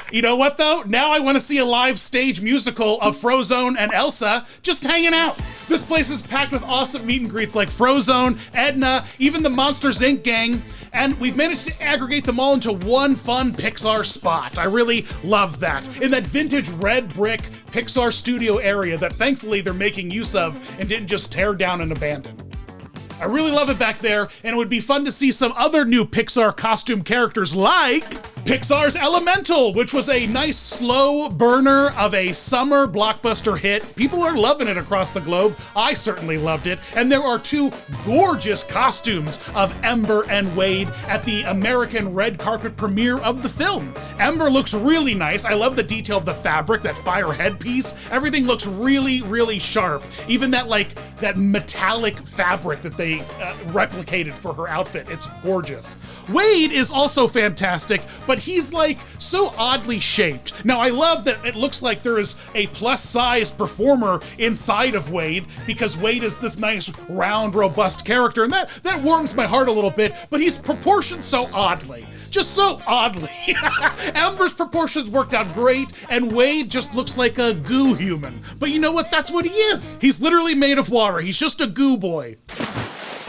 You know what though? Now I want to see a live stage musical of Frozone and Elsa just hanging out. This place is packed with awesome meet and greets like Frozone, Edna, even the Monsters Inc. gang, and we've managed to aggregate them all into one fun Pixar spot. I really love that. In that vintage red brick Pixar studio area that thankfully they're making use of and didn't just tear down and abandon. I really love it back there, and it would be fun to see some other new Pixar costume characters like Pixar's Elemental, which was a nice slow burner of a summer blockbuster hit. People are loving it across the globe. I certainly loved it. And there are two gorgeous costumes of Ember and Wade at the American red carpet premiere of the film. Ember looks really nice. I love the detail of the fabric, that fire headpiece. Everything looks really, really sharp. Even that metallic fabric that they replicated for her outfit. It's gorgeous. Wade is also fantastic, but he's like so oddly shaped. Now I love that it looks like there is a plus-sized performer inside of Wade, because Wade is this nice round, robust character, and that warms my heart a little bit, but he's proportioned so oddly. Just so oddly. Ember's proportions worked out great, and Wade just looks like a goo human. But you know what? That's what he is. He's literally made of water. He's just a goo boy.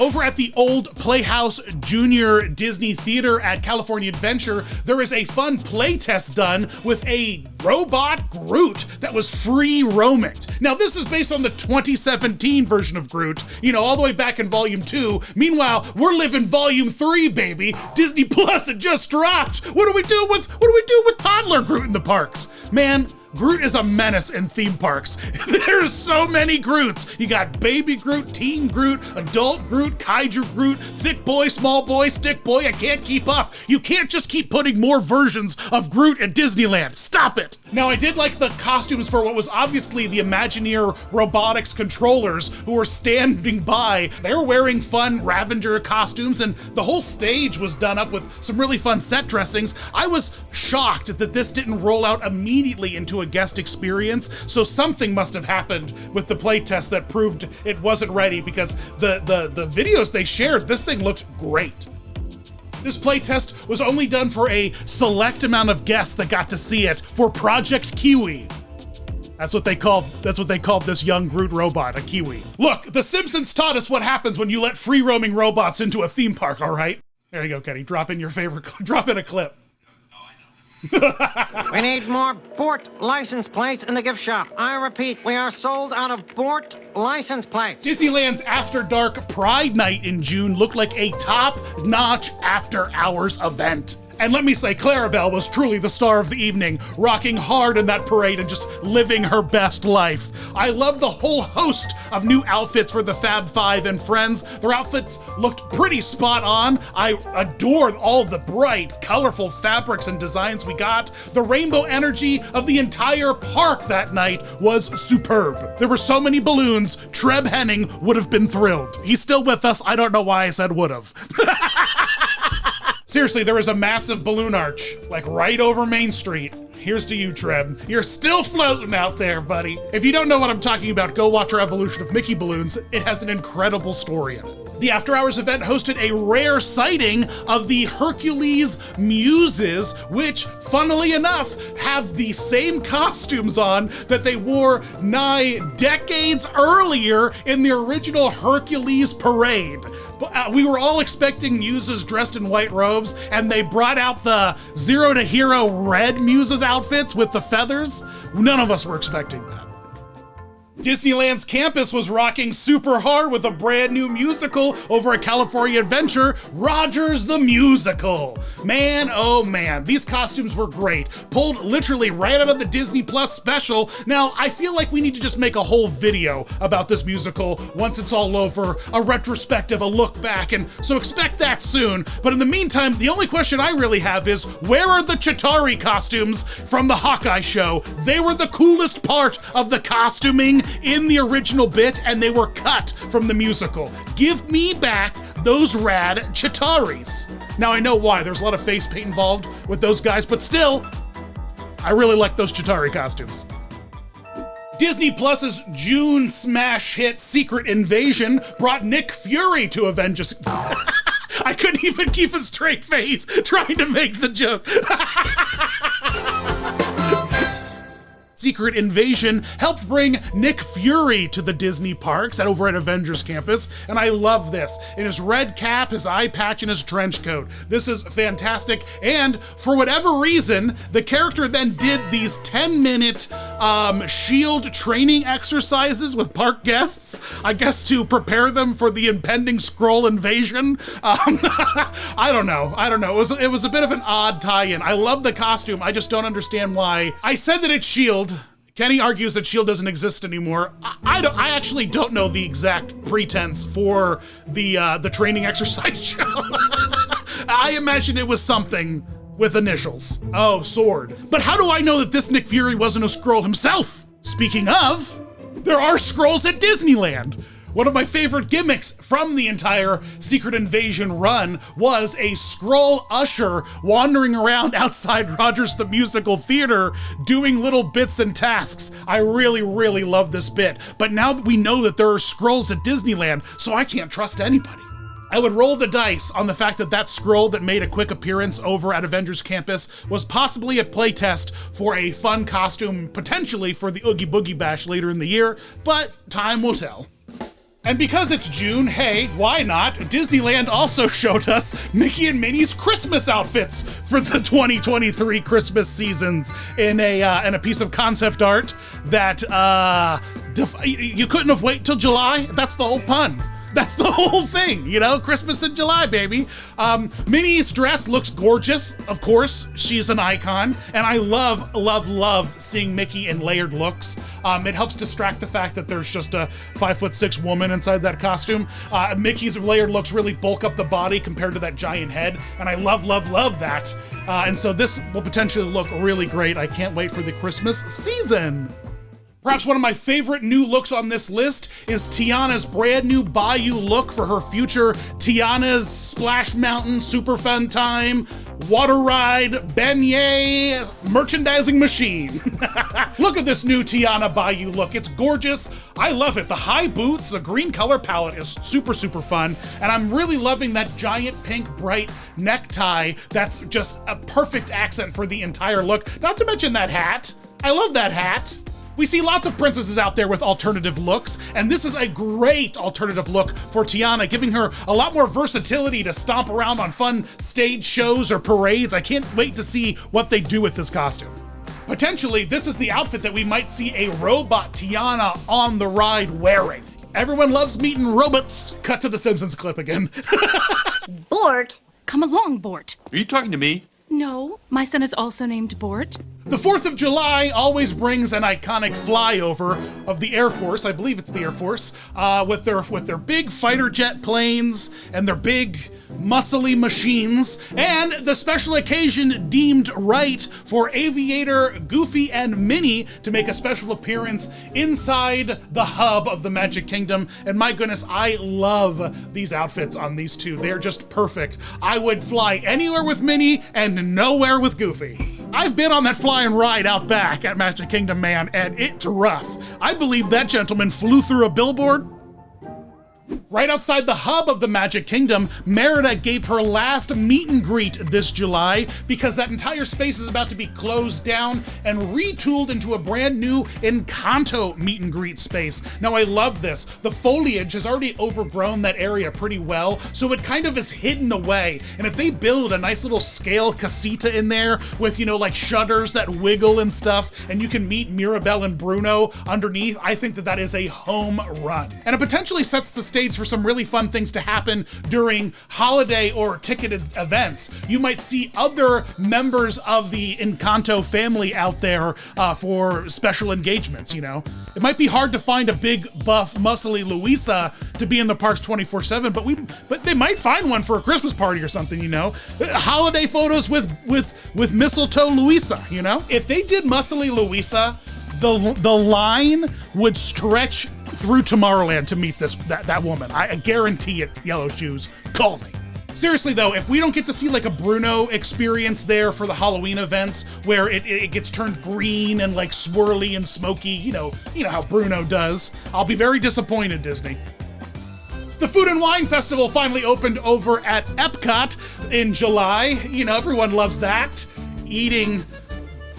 Over at the old Playhouse Junior Disney Theater at California Adventure, there is a fun playtest done with a robot Groot that was free roaming. Now this is based on the 2017 version of Groot, all the way back in Volume 2. Meanwhile, we're living Volume 3, baby. Disney Plus had just dropped. What do we do with toddler Groot in the parks? Man, Groot is a menace in theme parks. There's so many Groots. You got baby Groot, teen Groot, adult Groot, kaiju Groot, thick boy, small boy, stick boy. I can't keep up. You can't just keep putting more versions of Groot at Disneyland. Stop it. Now, I did like the costumes for what was obviously the Imagineer robotics controllers who were standing by. They were wearing fun Ravager costumes, and the whole stage was done up with some really fun set dressings. I was shocked that this didn't roll out immediately into a guest experience, so something must have happened with the playtest that proved it wasn't ready, because the videos they shared, this thing looked great. This playtest was only done for a select amount of guests that got to see it for Project Kiwi. That's what they called this young Groot robot, a Kiwi. Look, The Simpsons taught us what happens when you let free roaming robots into a theme park, all right? There you go, Kenny. Drop in a clip. We need more Bort license plates in the gift shop. I repeat, we are sold out of Bort license plates. Disneyland's After Dark Pride Night in June looked like a top-notch after-hours event. And let me say, Clarabelle was truly the star of the evening, rocking hard in that parade and just living her best life. I love the whole host of new outfits for the Fab Five and friends. Their outfits looked pretty spot on. I adored all the bright, colorful fabrics and designs we got. The rainbow energy of the entire park that night was superb. There were so many balloons, Treb Henning would have been thrilled. He's still with us. I don't know why I said would have. Seriously, there was a massive balloon arch, like right over Main Street. Here's to you, Treb. You're still floating out there, buddy. If you don't know what I'm talking about, go watch our evolution of Mickey balloons. It has an incredible story in it. The After Hours event hosted a rare sighting of the Hercules Muses, which, funnily enough, have the same costumes on that they wore nigh decades earlier in the original Hercules parade. We were all expecting muses dressed in white robes, and they brought out the Zero to Hero red muses outfits with the feathers. None of us were expecting that. Disneyland's campus was rocking super hard with a brand new musical over at California Adventure, Rogers the Musical. Man, oh man, these costumes were great. Pulled literally right out of the Disney Plus special. Now, I feel like we need to just make a whole video about this musical once it's all over, a retrospective, a look back, and so expect that soon. But in the meantime, the only question I really have is, where are the Chitauri costumes from the Hawkeye show? They were the coolest part of the costuming in the original bit, and they were cut from the musical. Give me back those rad Chitauris. Now I know why, there's a lot of face paint involved with those guys, but still, I really like those Chitauri costumes. Disney Plus's June smash hit Secret Invasion brought Nick Fury to Avengers. I couldn't even keep a straight face trying to make the joke. Secret Invasion helped bring Nick Fury to the Disney parks over at Avengers Campus, and I love this. In his red cap, his eye patch, and his trench coat. This is fantastic, and for whatever reason, the character then did these 10-minute SHIELD training exercises with park guests, I guess to prepare them for the impending Skrull invasion. I don't know. It was a bit of an odd tie-in. I love the costume, I just don't understand why. I said that it's SHIELD. Kenny argues that SHIELD doesn't exist anymore. I actually don't know the exact pretense for the training exercise show. I imagine it was something with initials. Oh, sword. But how do I know that this Nick Fury wasn't a Skrull himself? Speaking of, there are Skrulls at Disneyland. One of my favorite gimmicks from the entire Secret Invasion run was a Skrull usher wandering around outside Rogers the Musical Theater doing little bits and tasks. I really, really love this bit. But now that we know that there are Skrulls at Disneyland, so I can't trust anybody. I would roll the dice on the fact that that Skrull that made a quick appearance over at Avengers Campus was possibly a playtest for a fun costume, potentially for the Oogie Boogie Bash later in the year, but time will tell. And because it's June, hey, why not? Disneyland also showed us Mickey and Minnie's Christmas outfits for the 2023 Christmas seasons in a piece of concept art that you couldn't have waited till July. That's the whole pun. That's the whole thing, you know? Christmas in July, baby. Minnie's dress looks gorgeous. Of course, she's an icon. And I love, love, love seeing Mickey in layered looks. It helps distract the fact that there's just a 5'6" woman inside that costume. Mickey's layered looks really bulk up the body compared to that giant head. And I love, love, love that. And so this will potentially look really great. I can't wait for the Christmas season. Perhaps one of my favorite new looks on this list is Tiana's brand new bayou look for her future Tiana's Splash Mountain Super Fun Time Water Ride Beignet Merchandising Machine. Look at this new Tiana bayou look. It's gorgeous. I love it. The high boots, the green color palette is super, super fun. And I'm really loving that giant pink bright necktie. That's just a perfect accent for the entire look. Not to mention that hat. I love that hat. We see lots of princesses out there with alternative looks, and this is a great alternative look for Tiana, giving her a lot more versatility to stomp around on fun stage shows or parades. I can't wait to see what they do with this costume. Potentially, this is the outfit that we might see a robot Tiana on the ride wearing. Everyone loves meeting robots. Cut to the Simpsons clip again. Bort? Come along, Bort. Are you talking to me? No, my son is also named Bort. The 4th of July always brings an iconic flyover of the Air Force, I believe it's the Air Force, with their big fighter jet planes and their big muscly machines, and the special occasion deemed right for Aviator, Goofy, and Minnie to make a special appearance inside the hub of the Magic Kingdom. And my goodness, I love these outfits on these two. They're just perfect. I would fly anywhere with Minnie and nowhere with Goofy. I've been on that flying ride out back at Magic Kingdom, man, and it's rough. I believe that gentleman flew through a billboard. Right outside the hub of the Magic Kingdom, Merida gave her last meet and greet this July because that entire space is about to be closed down and retooled into a brand new Encanto meet and greet space. Now, I love this. The foliage has already overgrown that area pretty well, so it kind of is hidden away. And if they build a nice little scale casita in there with, like shutters that wiggle and stuff, and you can meet Mirabelle and Bruno underneath, I think that is a home run. And it potentially sets the stage for some really fun things to happen during holiday or ticketed events. You might see other members of the Encanto family out there for special engagements, It might be hard to find a big, buff, muscly Luisa to be in the parks 24/7, but they might find one for a Christmas party or something, Holiday photos with mistletoe Luisa, If they did muscly Luisa, the line would stretch through Tomorrowland to meet that woman. I guarantee it, Yellow Shoes. Call me. Seriously though, if we don't get to see like a Bruno experience there for the Halloween events where it gets turned green and like swirly and smoky, you know how Bruno does, I'll be very disappointed, Disney. The Food and Wine Festival finally opened over at Epcot in July. Everyone loves that. Eating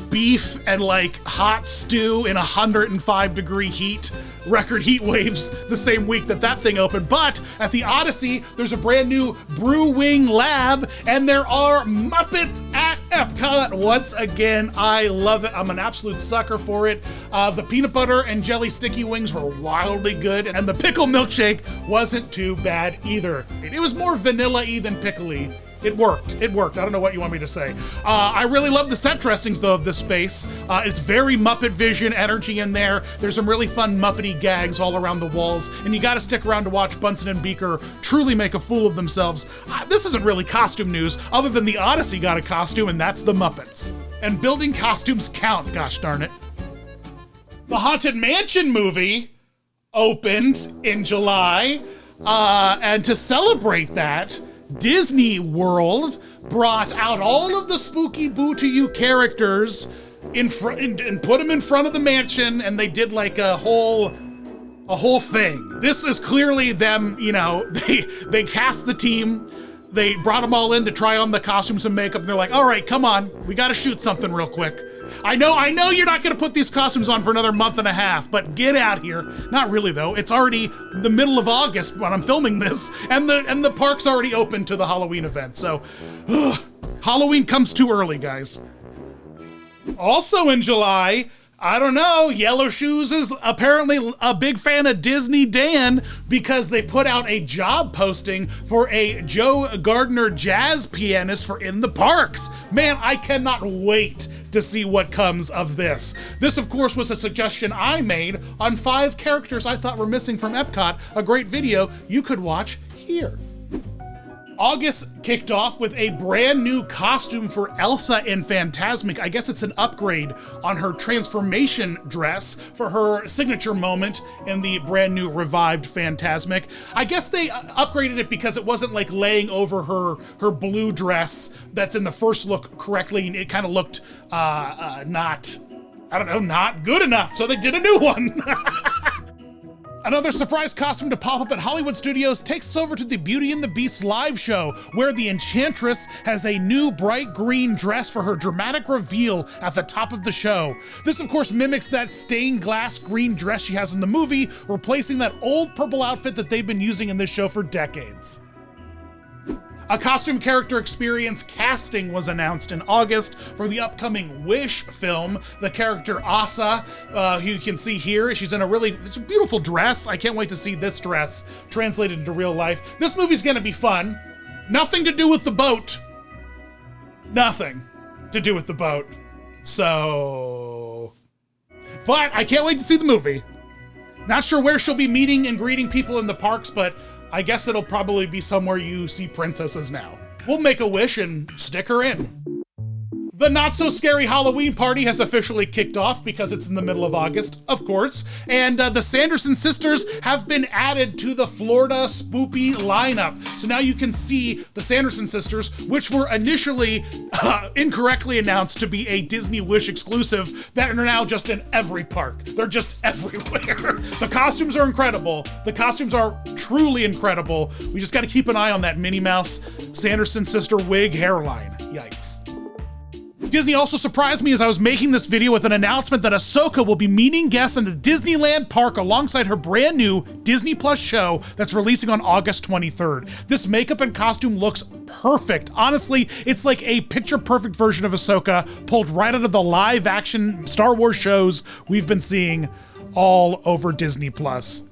beef and like hot stew in 105-degree heat, record heat waves the same week that thing opened. But at the Odyssey, there's a brand new Brew Wing Lab, and there are Muppets at Epcot once again. I love it. I'm an absolute sucker for it. The peanut butter and jelly sticky wings were wildly good, and the pickle milkshake wasn't too bad either. It was more vanilla-y than pickly. It worked. I don't know what you want me to say. I really love the set dressings, though, of this space. It's very Muppet Vision energy in there. There's some really fun Muppety gags all around the walls, and you gotta stick around to watch Bunsen and Beaker truly make a fool of themselves. This isn't really costume news, other than the Odyssey got a costume, and that's the Muppets. And building costumes count, gosh darn it. The Haunted Mansion movie opened in July, and to celebrate that, Disney World brought out all of the spooky Boo to You characters and put them in front of the mansion, and they did like a whole thing. This is clearly them, they cast the team, they brought them all in to try on the costumes and makeup, and they're like, all right, come on, we gotta shoot something real quick. I know you're not gonna put these costumes on for another month and a half, but get out here. Not really though, it's already the middle of August when I'm filming this, and the park's already open to the Halloween event, so Halloween comes too early, guys. Also in July, I don't know, Yellow Shoes is apparently a big fan of Disney Dan because they put out a job posting for a Joe Gardner jazz pianist for In the Parks. Man, I cannot wait to see what comes of this. This, of course, was a suggestion I made on 5 characters I thought were missing from Epcot, a great video you could watch here. August kicked off with a brand new costume for Elsa in Fantasmic. I guess it's an upgrade on her transformation dress for her signature moment in the brand new revived Fantasmic. I guess they upgraded it because it wasn't like laying over her blue dress that's in the first look correctly, and it kind of looked not good enough, so they did a new one. Another surprise costume to pop up at Hollywood Studios takes us over to the Beauty and the Beast live show, where the Enchantress has a new bright green dress for her dramatic reveal at the top of the show. This, of course, mimics that stained glass green dress she has in the movie, replacing that old purple outfit that they've been using in this show for decades. A costume character experience casting was announced in August for the upcoming Wish film. The character Asha, who you can see here, she's in it's a beautiful dress. I can't wait to see this dress translated into real life. This movie's gonna be fun. Nothing to do with the boat. nothing to do with the boat. So, but I can't wait to see the movie. Not sure where she'll be meeting and greeting people in the parks, but I guess it'll probably be somewhere you see princesses now. We'll make a wish and stick her in. The not-so-scary Halloween party has officially kicked off because it's in the middle of August, of course, and the Sanderson sisters have been added to the Florida Spoopy lineup. So now you can see the Sanderson sisters, which were initially incorrectly announced to be a Disney Wish exclusive, that are now just in every park. They're just everywhere. The costumes are incredible. The costumes are truly incredible. We just got to keep an eye on that Minnie Mouse Sanderson sister wig hairline. Yikes. Disney also surprised me as I was making this video with an announcement that Ahsoka will be meeting guests in the Disneyland park alongside her brand new Disney Plus show that's releasing on August 23rd. This makeup and costume looks perfect. Honestly, it's like a picture-perfect version of Ahsoka pulled right out of the live-action Star Wars shows we've been seeing all over Disney Plus.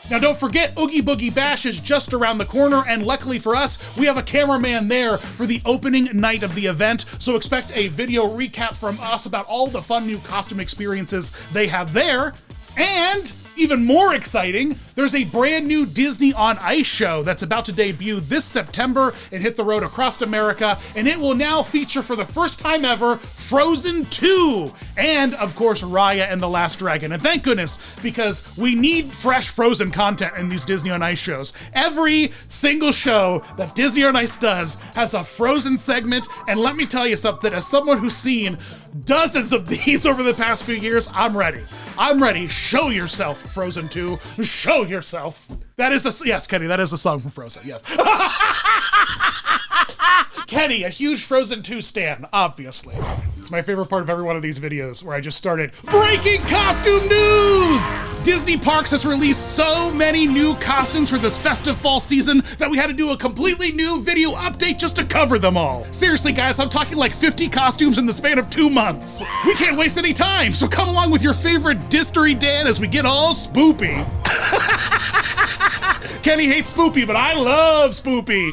Now don't forget, Oogie Boogie Bash is just around the corner, and luckily for us, we have a cameraman there for the opening night of the event, so expect a video recap from us about all the fun new costume experiences they have there. And even more exciting, there's a brand new Disney on Ice show that's about to debut this September and hit the road across America, and it will now feature for the first time ever Frozen 2, and of course Raya and the Last Dragon. And thank goodness, because we need fresh Frozen content in these Disney on Ice shows. Every single show that Disney on Ice does has a Frozen segment, and let me tell you something, as someone who's seen dozens of these over the past few years, I'm ready. I'm ready. Show yourself, Frozen 2. Show yourself. That is a, yes, Kenny, that is a song from Frozen, yes. Kenny, a huge Frozen 2 stan, obviously. It's my favorite part of every one of these videos where I just started breaking costume news! Disney Parks has released so many new costumes for this festive fall season that we had to do a completely new video update just to cover them all. Seriously guys, I'm talking like 50 costumes in the span of 2 months. We can't waste any time, so come along with your favorite Distery Dan as we get all spoopy. Kenny hates spoopy, but I love spoopy.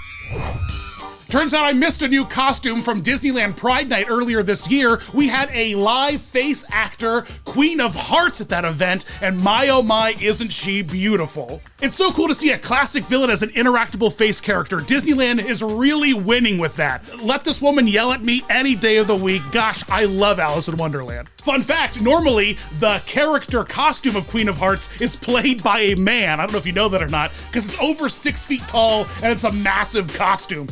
Turns out I missed a new costume from Disneyland Pride Night earlier this year. We had a live face actor, Queen of Hearts at that event, and my oh my, isn't she beautiful. It's so cool to see a classic villain as an interactable face character. Disneyland is really winning with that. Let this woman yell at me any day of the week. Gosh, I love Alice in Wonderland. Fun fact, normally the character costume of Queen of Hearts is played by a man. I don't know if you know that or not, because it's over 6 feet tall and it's a massive costume.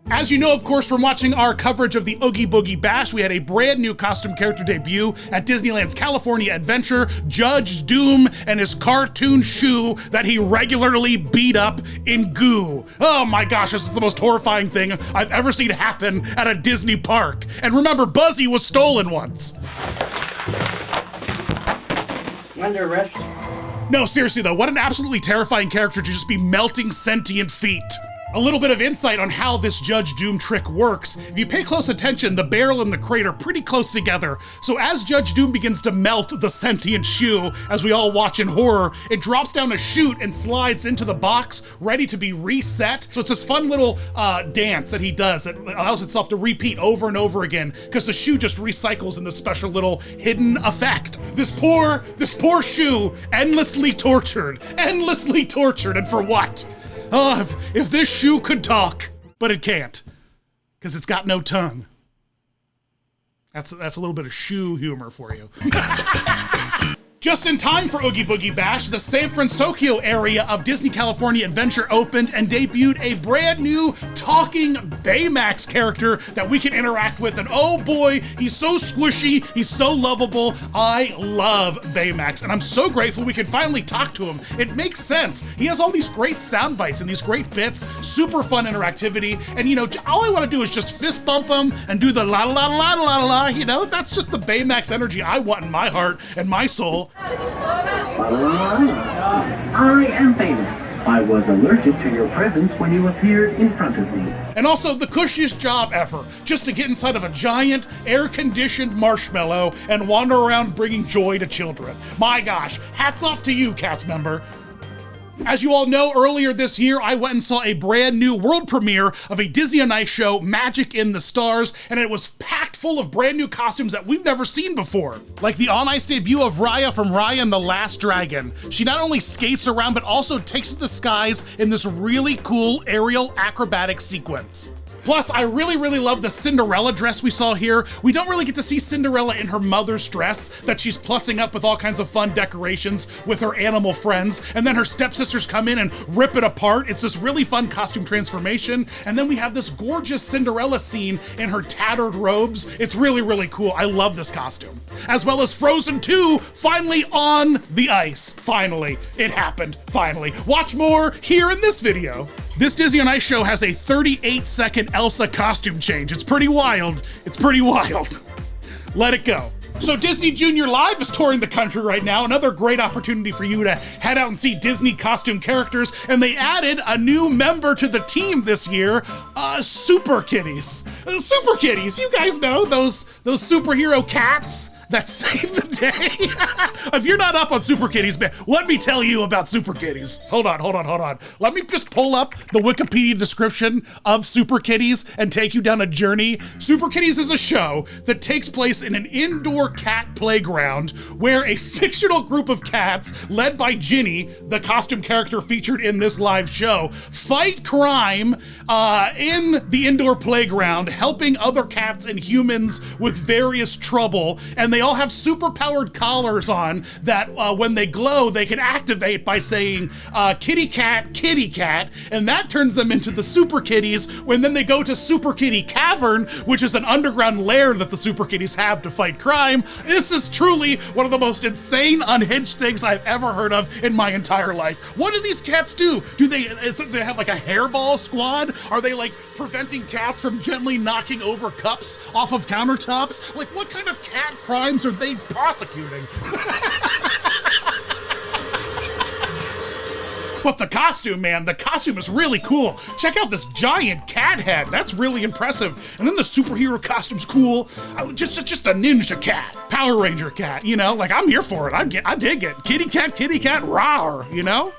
As you know, of course, from watching our coverage of the Oogie Boogie Bash, we had a brand new costume character debut at Disneyland's California Adventure, Judge Doom and his cartoon shoe that he regularly beat up in goo. Oh my gosh, this is the most horrifying thing I've ever seen happen at a Disney park. And remember, Buzzy was stolen once. Under arrest. No, seriously though, what an absolutely terrifying character to just be melting sentient feet. A little bit of insight on how this Judge Doom trick works. If you pay close attention, the barrel and the crate are pretty close together. So as Judge Doom begins to melt the sentient shoe, as we all watch in horror, it drops down a chute and slides into the box, ready to be reset. So it's this fun little dance that he does that allows itself to repeat over and over again, because the shoe just recycles in this special little hidden effect. This poor shoe, endlessly tortured, and for what? Oh, if this shoe could talk, but it can't, because it's got no tongue. That's a little bit of shoe humor for you. Just in time for Oogie Boogie Bash, the San Francisco area of Disney California Adventure opened and debuted a brand new talking Baymax character that we can interact with. And oh boy, he's so squishy, he's so lovable. I love Baymax, and I'm so grateful we can finally talk to him. It makes sense. He has all these great sound bites and these great bits, super fun interactivity. And you know, all I want to do is just fist bump him and do the la la la la la la. You know, that's just the Baymax energy I want in my heart and my soul. I am famous. I was alerted to your presence when you appeared in front of me. And also the cushiest job ever, just to get inside of a giant air-conditioned marshmallow and wander around bringing joy to children. My gosh, hats off to you, cast member. As you all know, earlier this year, I went and saw a brand new world premiere of a Disney on Ice show, Magic in the Stars, and it was packed full of brand new costumes that we've never seen before. Like the on-ice debut of Raya from Raya and the Last Dragon. She not only skates around, but also takes to the skies in this really cool Ariel acrobatic sequence. Plus, I really love the Cinderella dress we saw here. We don't really get to see Cinderella in her mother's dress that she's plussing up with all kinds of fun decorations with her animal friends. And then her stepsisters come in and rip it apart. It's this really fun costume transformation. And then we have this gorgeous Cinderella scene in her tattered robes. It's really cool. I love this costume. As well as Frozen 2, finally on the ice. Finally, it happened, finally. Watch more here in this video. This Disney on Ice show has a 38-second Elsa costume change. It's pretty wild. It's pretty wild. Let it go. So Disney Junior Live is touring the country right now. Another great opportunity for you to head out and see Disney costume characters. And they added a new member to the team this year, Super Kitties. Super Kitties, you guys know those superhero cats that save the day. If you're not up on Super Kitties, man, let me tell you about Super Kitties. Hold on. Let me just pull up the Wikipedia description of Super Kitties and take you down a journey. Super Kitties is a show that takes place in an indoor cat playground where a fictional group of cats, led by Ginny, the costume character featured in this live show, fight crime in the indoor playground, helping other cats and humans with various trouble. And they all have super-powered collars on that when they glow, they can activate by saying, kitty cat, and that turns them into the Super Kitties when then they go to Super Kitty Cavern, which is an underground lair that the Super Kitties have to fight crime. This is truly one of the most insane, unhinged things I've ever heard of in my entire life. What do these cats do? Do they have like a hairball squad? Are they like preventing cats from gently knocking over cups off of countertops? Like what kind of cat crimes are they prosecuting? But the costume, man, the costume is really cool. Check out this giant cat head. That's really impressive. And then the superhero costume's cool. Just a ninja cat, Power Ranger cat, you know? Like, I'm here for it. I dig it. Kitty cat, rawr, you know?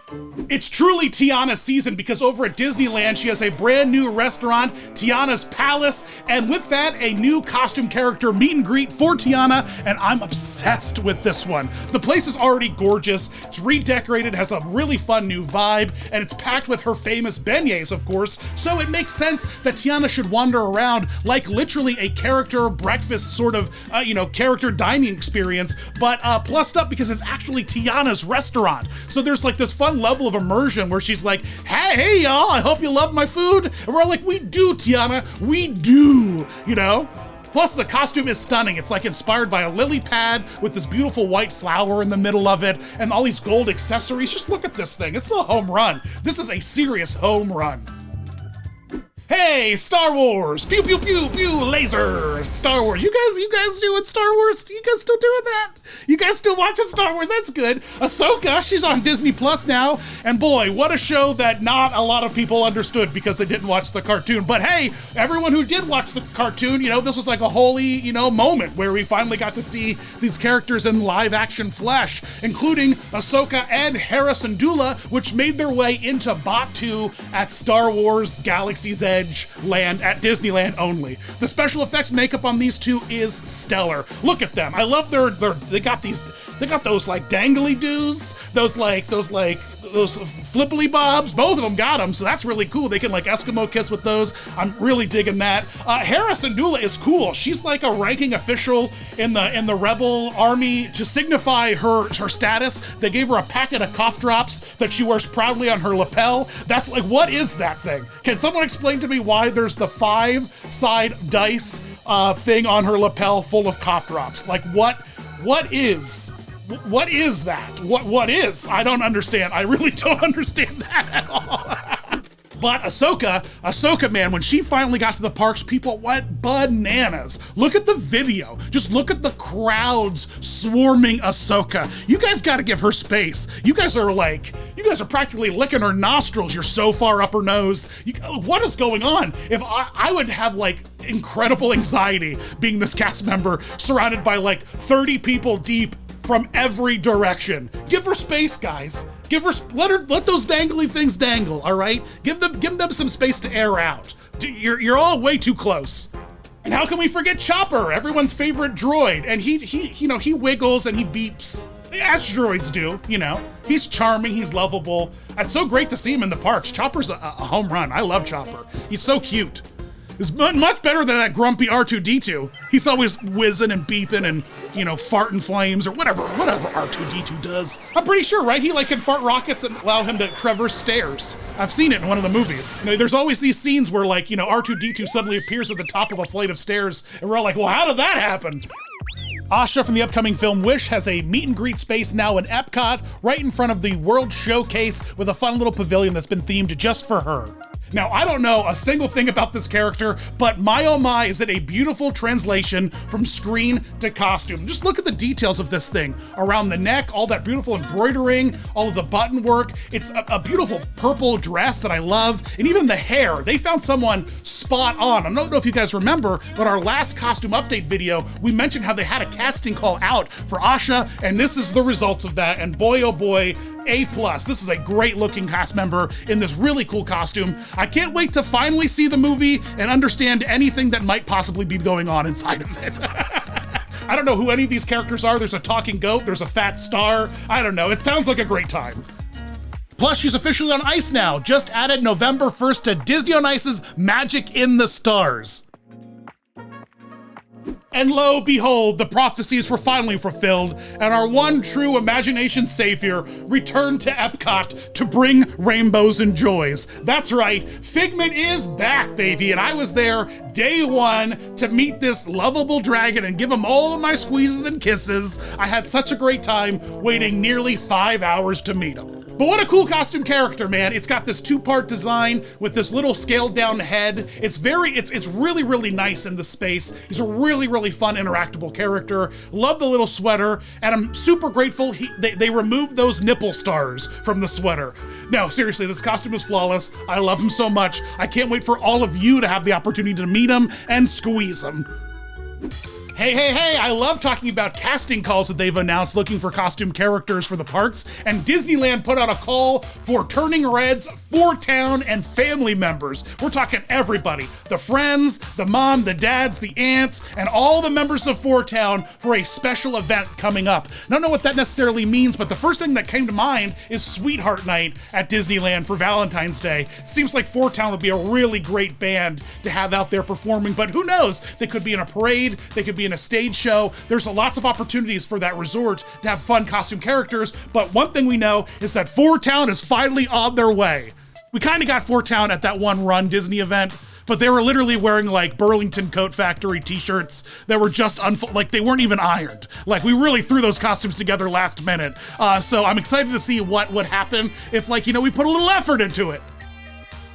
It's truly Tiana's season because over at Disneyland, she has a brand new restaurant, Tiana's Palace, and with that, a new costume character meet and greet for Tiana, and I'm obsessed with this one. The place is already gorgeous. It's redecorated, has a really fun new vibe, and it's packed with her famous beignets, of course, so it makes sense that Tiana should wander around like literally a character breakfast sort of, character dining experience, but plussed up because it's actually Tiana's restaurant. So there's like this fun level of immersion where she's like, hey y'all, I hope you love my food. And we're all like, we do, Tiana, we do, you know? Plus, the costume is stunning. It's like inspired by a lily pad with this beautiful white flower in the middle of it and all these gold accessories. Just look at this thing. It's a home run. This is a serious home run. Hey, Star Wars! Pew, pew, pew, pew, lasers! Star Wars. You guys doing Star Wars? You guys still doing that? You guys still watching Star Wars? That's good. Ahsoka, she's on Disney Plus now. And boy, what a show that not a lot of people understood because they didn't watch the cartoon. But hey, everyone who did watch the cartoon, this was like a holy, moment where we finally got to see these characters in live action flesh, including Ahsoka and Hera Syndulla, which made their way into Batuu at Star Wars Galaxy's Edge land at Disneyland only. The special effects makeup on these two is stellar. Look at them. I love they got those like dangly doos, those flippily bobs. Both of them got them, so that's really cool. They can like Eskimo kiss with those. I'm really digging that. Hera Syndulla is cool. She's like a ranking official in the Rebel Army to signify her status. They gave her a packet of cough drops that she wears proudly on her lapel. That's like, what is that thing? Can someone explain to me why there's the 5-side dice thing on her lapel full of cough drops? Like what is that? What is? I don't understand. I really don't understand that at all. But Ahsoka, man, when she finally got to the parks, people went bananas. Look at the video. Just look at the crowds swarming Ahsoka. You guys got to give her space. You guys are practically licking her nostrils. You're so far up her nose. What is going on? If I would have like incredible anxiety being this cast member surrounded by like 30 people deep from every direction. Give her space, guys. let those dangly things dangle, all right? Give them some space to air out. You're all way too close. And how can we forget Chopper, everyone's favorite droid? And he wiggles and he beeps, as droids do, you know. He's charming, he's lovable. It's so great to see him in the parks. Chopper's a home run. I love Chopper. He's so cute. It's much better than that grumpy R2-D2. He's always whizzing and beeping and, you know, farting flames or whatever R2-D2 does. I'm pretty sure, right? He can fart rockets that allow him to traverse stairs. I've seen it in one of the movies. You know, there's always these scenes where R2-D2 suddenly appears at the top of a flight of stairs and we're all like, well, how did that happen? Asha from the upcoming film Wish has a meet and greet space now in Epcot, right in front of the World Showcase with a fun little pavilion that's been themed just for her. Now, I don't know a single thing about this character, but my oh my, is it a beautiful translation from screen to costume. Just look at the details of this thing. Around the neck, all that beautiful embroidering, all of the button work. It's a beautiful purple dress that I love, and even the hair. They found someone spot on. I don't know if you guys remember, but our last costume update video, we mentioned how they had a casting call out for Asha, and this is the results of that, and boy oh boy, A+. This is a great looking cast member in this really cool costume. I can't wait to finally see the movie and understand anything that might possibly be going on inside of it. I don't know who any of these characters are. There's a talking goat, there's a fat star. I don't know, it sounds like a great time. Plus, she's officially on ice now. Just added November 1st to Disney on Ice's Magic in the Stars. And lo, behold, the prophecies were finally fulfilled, and our one true imagination savior returned to Epcot to bring rainbows and joys. That's right, Figment is back, baby, and I was there day one to meet this lovable dragon and give him all of my squeezes and kisses. I had such a great time waiting nearly 5 hours to meet him. But what a cool costume character, man. It's got this two-part design with this little scaled down head. It's really, really nice in the space. He's a really, really fun, interactable character. Love the little sweater, and I'm super grateful they removed those nipple stars from the sweater. No, seriously, this costume is flawless. I love him so much. I can't wait for all of you to have the opportunity to meet him and squeeze him. Hey, I love talking about casting calls that they've announced looking for costume characters for the parks, and Disneyland put out a call for Turning Red's 4Town and family members. We're talking everybody, the friends, the mom, the dads, the aunts, and all the members of 4Town for a special event coming up. I don't know what that necessarily means, but the first thing that came to mind is Sweetheart Night at Disneyland for Valentine's Day. It seems like 4Town would be a really great band to have out there performing, but who knows? They could be in a parade, they could be in a stage show. There's lots of opportunities for that resort to have fun costume characters, but one thing we know is that 4Town is finally on their way. We kind of got 4Town at that one Run Disney event, but they were literally wearing like Burlington Coat Factory t-shirts that were just like they weren't even ironed. Like we really threw those costumes together last minute. So I'm excited to see what would happen if we put a little effort into it.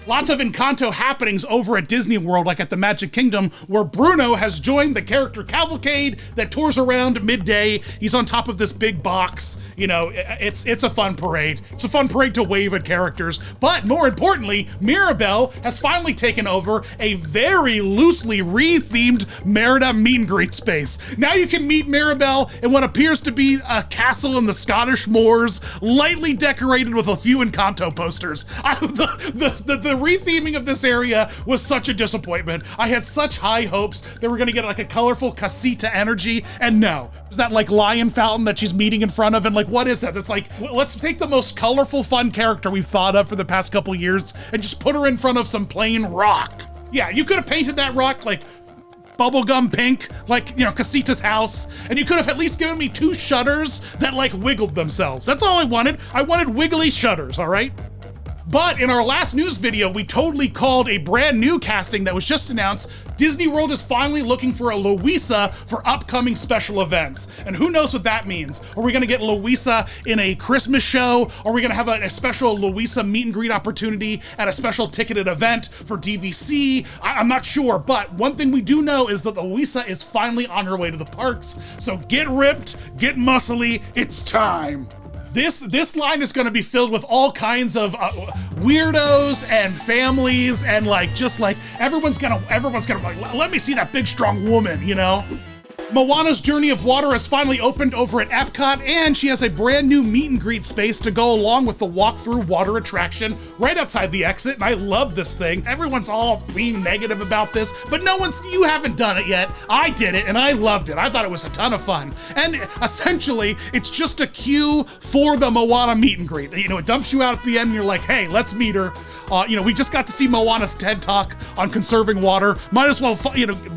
Lots of Encanto happenings over at Disney World, like at the Magic Kingdom, where Bruno has joined the character cavalcade that tours around midday. He's on top of this big box. You know, it's a fun parade. It's a fun parade to wave at characters. But more importantly, Mirabelle has finally taken over a very loosely re-themed Merida meet and greet space. Now you can meet Mirabelle in what appears to be a castle in the Scottish moors, lightly decorated with a few Encanto posters. The re-theming of this area was such a disappointment. I had such high hopes that we're gonna get like a colorful casita energy, and no. Is that like lion fountain that she's meeting in front of, and like what is that? It's like, let's take the most colorful, fun character we've thought of for the past couple years and just put her in front of some plain rock. Yeah, you could have painted that rock like bubblegum pink, like, you know, Casita's house, and you could have at least given me 2 shutters that like wiggled themselves. That's all I wanted. I wanted wiggly shutters, all right? But in our last news video, we totally called a brand new casting that was just announced. Disney World is finally looking for a Louisa for upcoming special events. And who knows what that means? Are we gonna get Louisa in a Christmas show? Are we gonna have a special Louisa meet and greet opportunity at a special ticketed event for DVC? I'm not sure, but one thing we do know is that Louisa is finally on her way to the parks. So get ripped, get muscly, it's time. This line is going to be filled with all kinds of weirdos and families, and like just like everyone's gonna like, let me see that big strong woman, you know. Moana's Journey of Water has finally opened over at Epcot, and she has a brand new meet and greet space to go along with the walk-through water attraction right outside the exit, and I love this thing. Everyone's all being negative about this, but you haven't done it yet. I did it, and I loved it. I thought it was a ton of fun. And essentially, it's just a queue for the Moana meet and greet. You know, it dumps you out at the end, and you're like, hey, let's meet her. We just got to see Moana's TED Talk on conserving water. Might as well,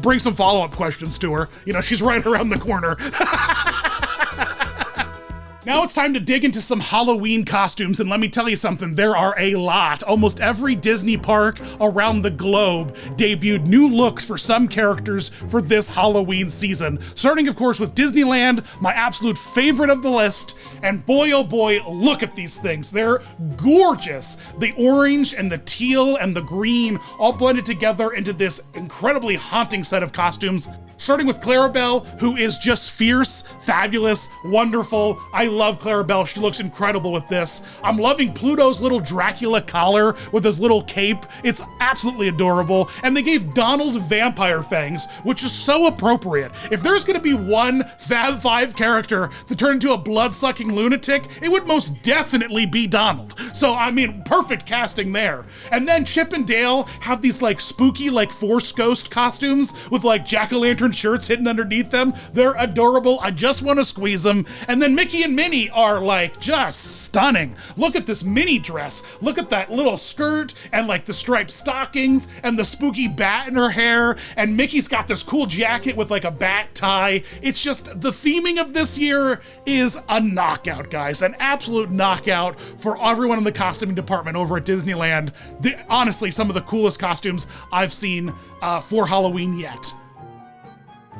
bring some follow-up questions to her. She's right around the corner. Now it's time to dig into some Halloween costumes, and let me tell you something, there are a lot. Almost every Disney park around the globe debuted new looks for some characters for this Halloween season. Starting, of course, with Disneyland, my absolute favorite of the list, and boy oh boy, look at these things. They're gorgeous. The orange and the teal and the green all blended together into this incredibly haunting set of costumes. Starting with Clarabelle, who is just fierce, fabulous, wonderful. I love Clarabelle. She looks incredible with this. I'm loving Pluto's little Dracula collar with his little cape. It's absolutely adorable. And they gave Donald vampire fangs, which is so appropriate. If there's gonna be one Fab 5 character to turn into a blood-sucking lunatic, it would most definitely be Donald. So, perfect casting there. And then Chip and Dale have these spooky, Force Ghost costumes with jack-o'-lantern shirts hidden underneath them. They're adorable. I just want to squeeze them. And then Mickey and Minnie are just stunning. Look at this Minnie dress. Look at that little skirt and the striped stockings and the spooky bat in her hair. And Mickey's got this cool jacket with a bat tie. It's just, the theming of this year is a knockout, guys. An absolute knockout for everyone in the costuming department over at Disneyland. Honestly, some of the coolest costumes I've seen for Halloween yet.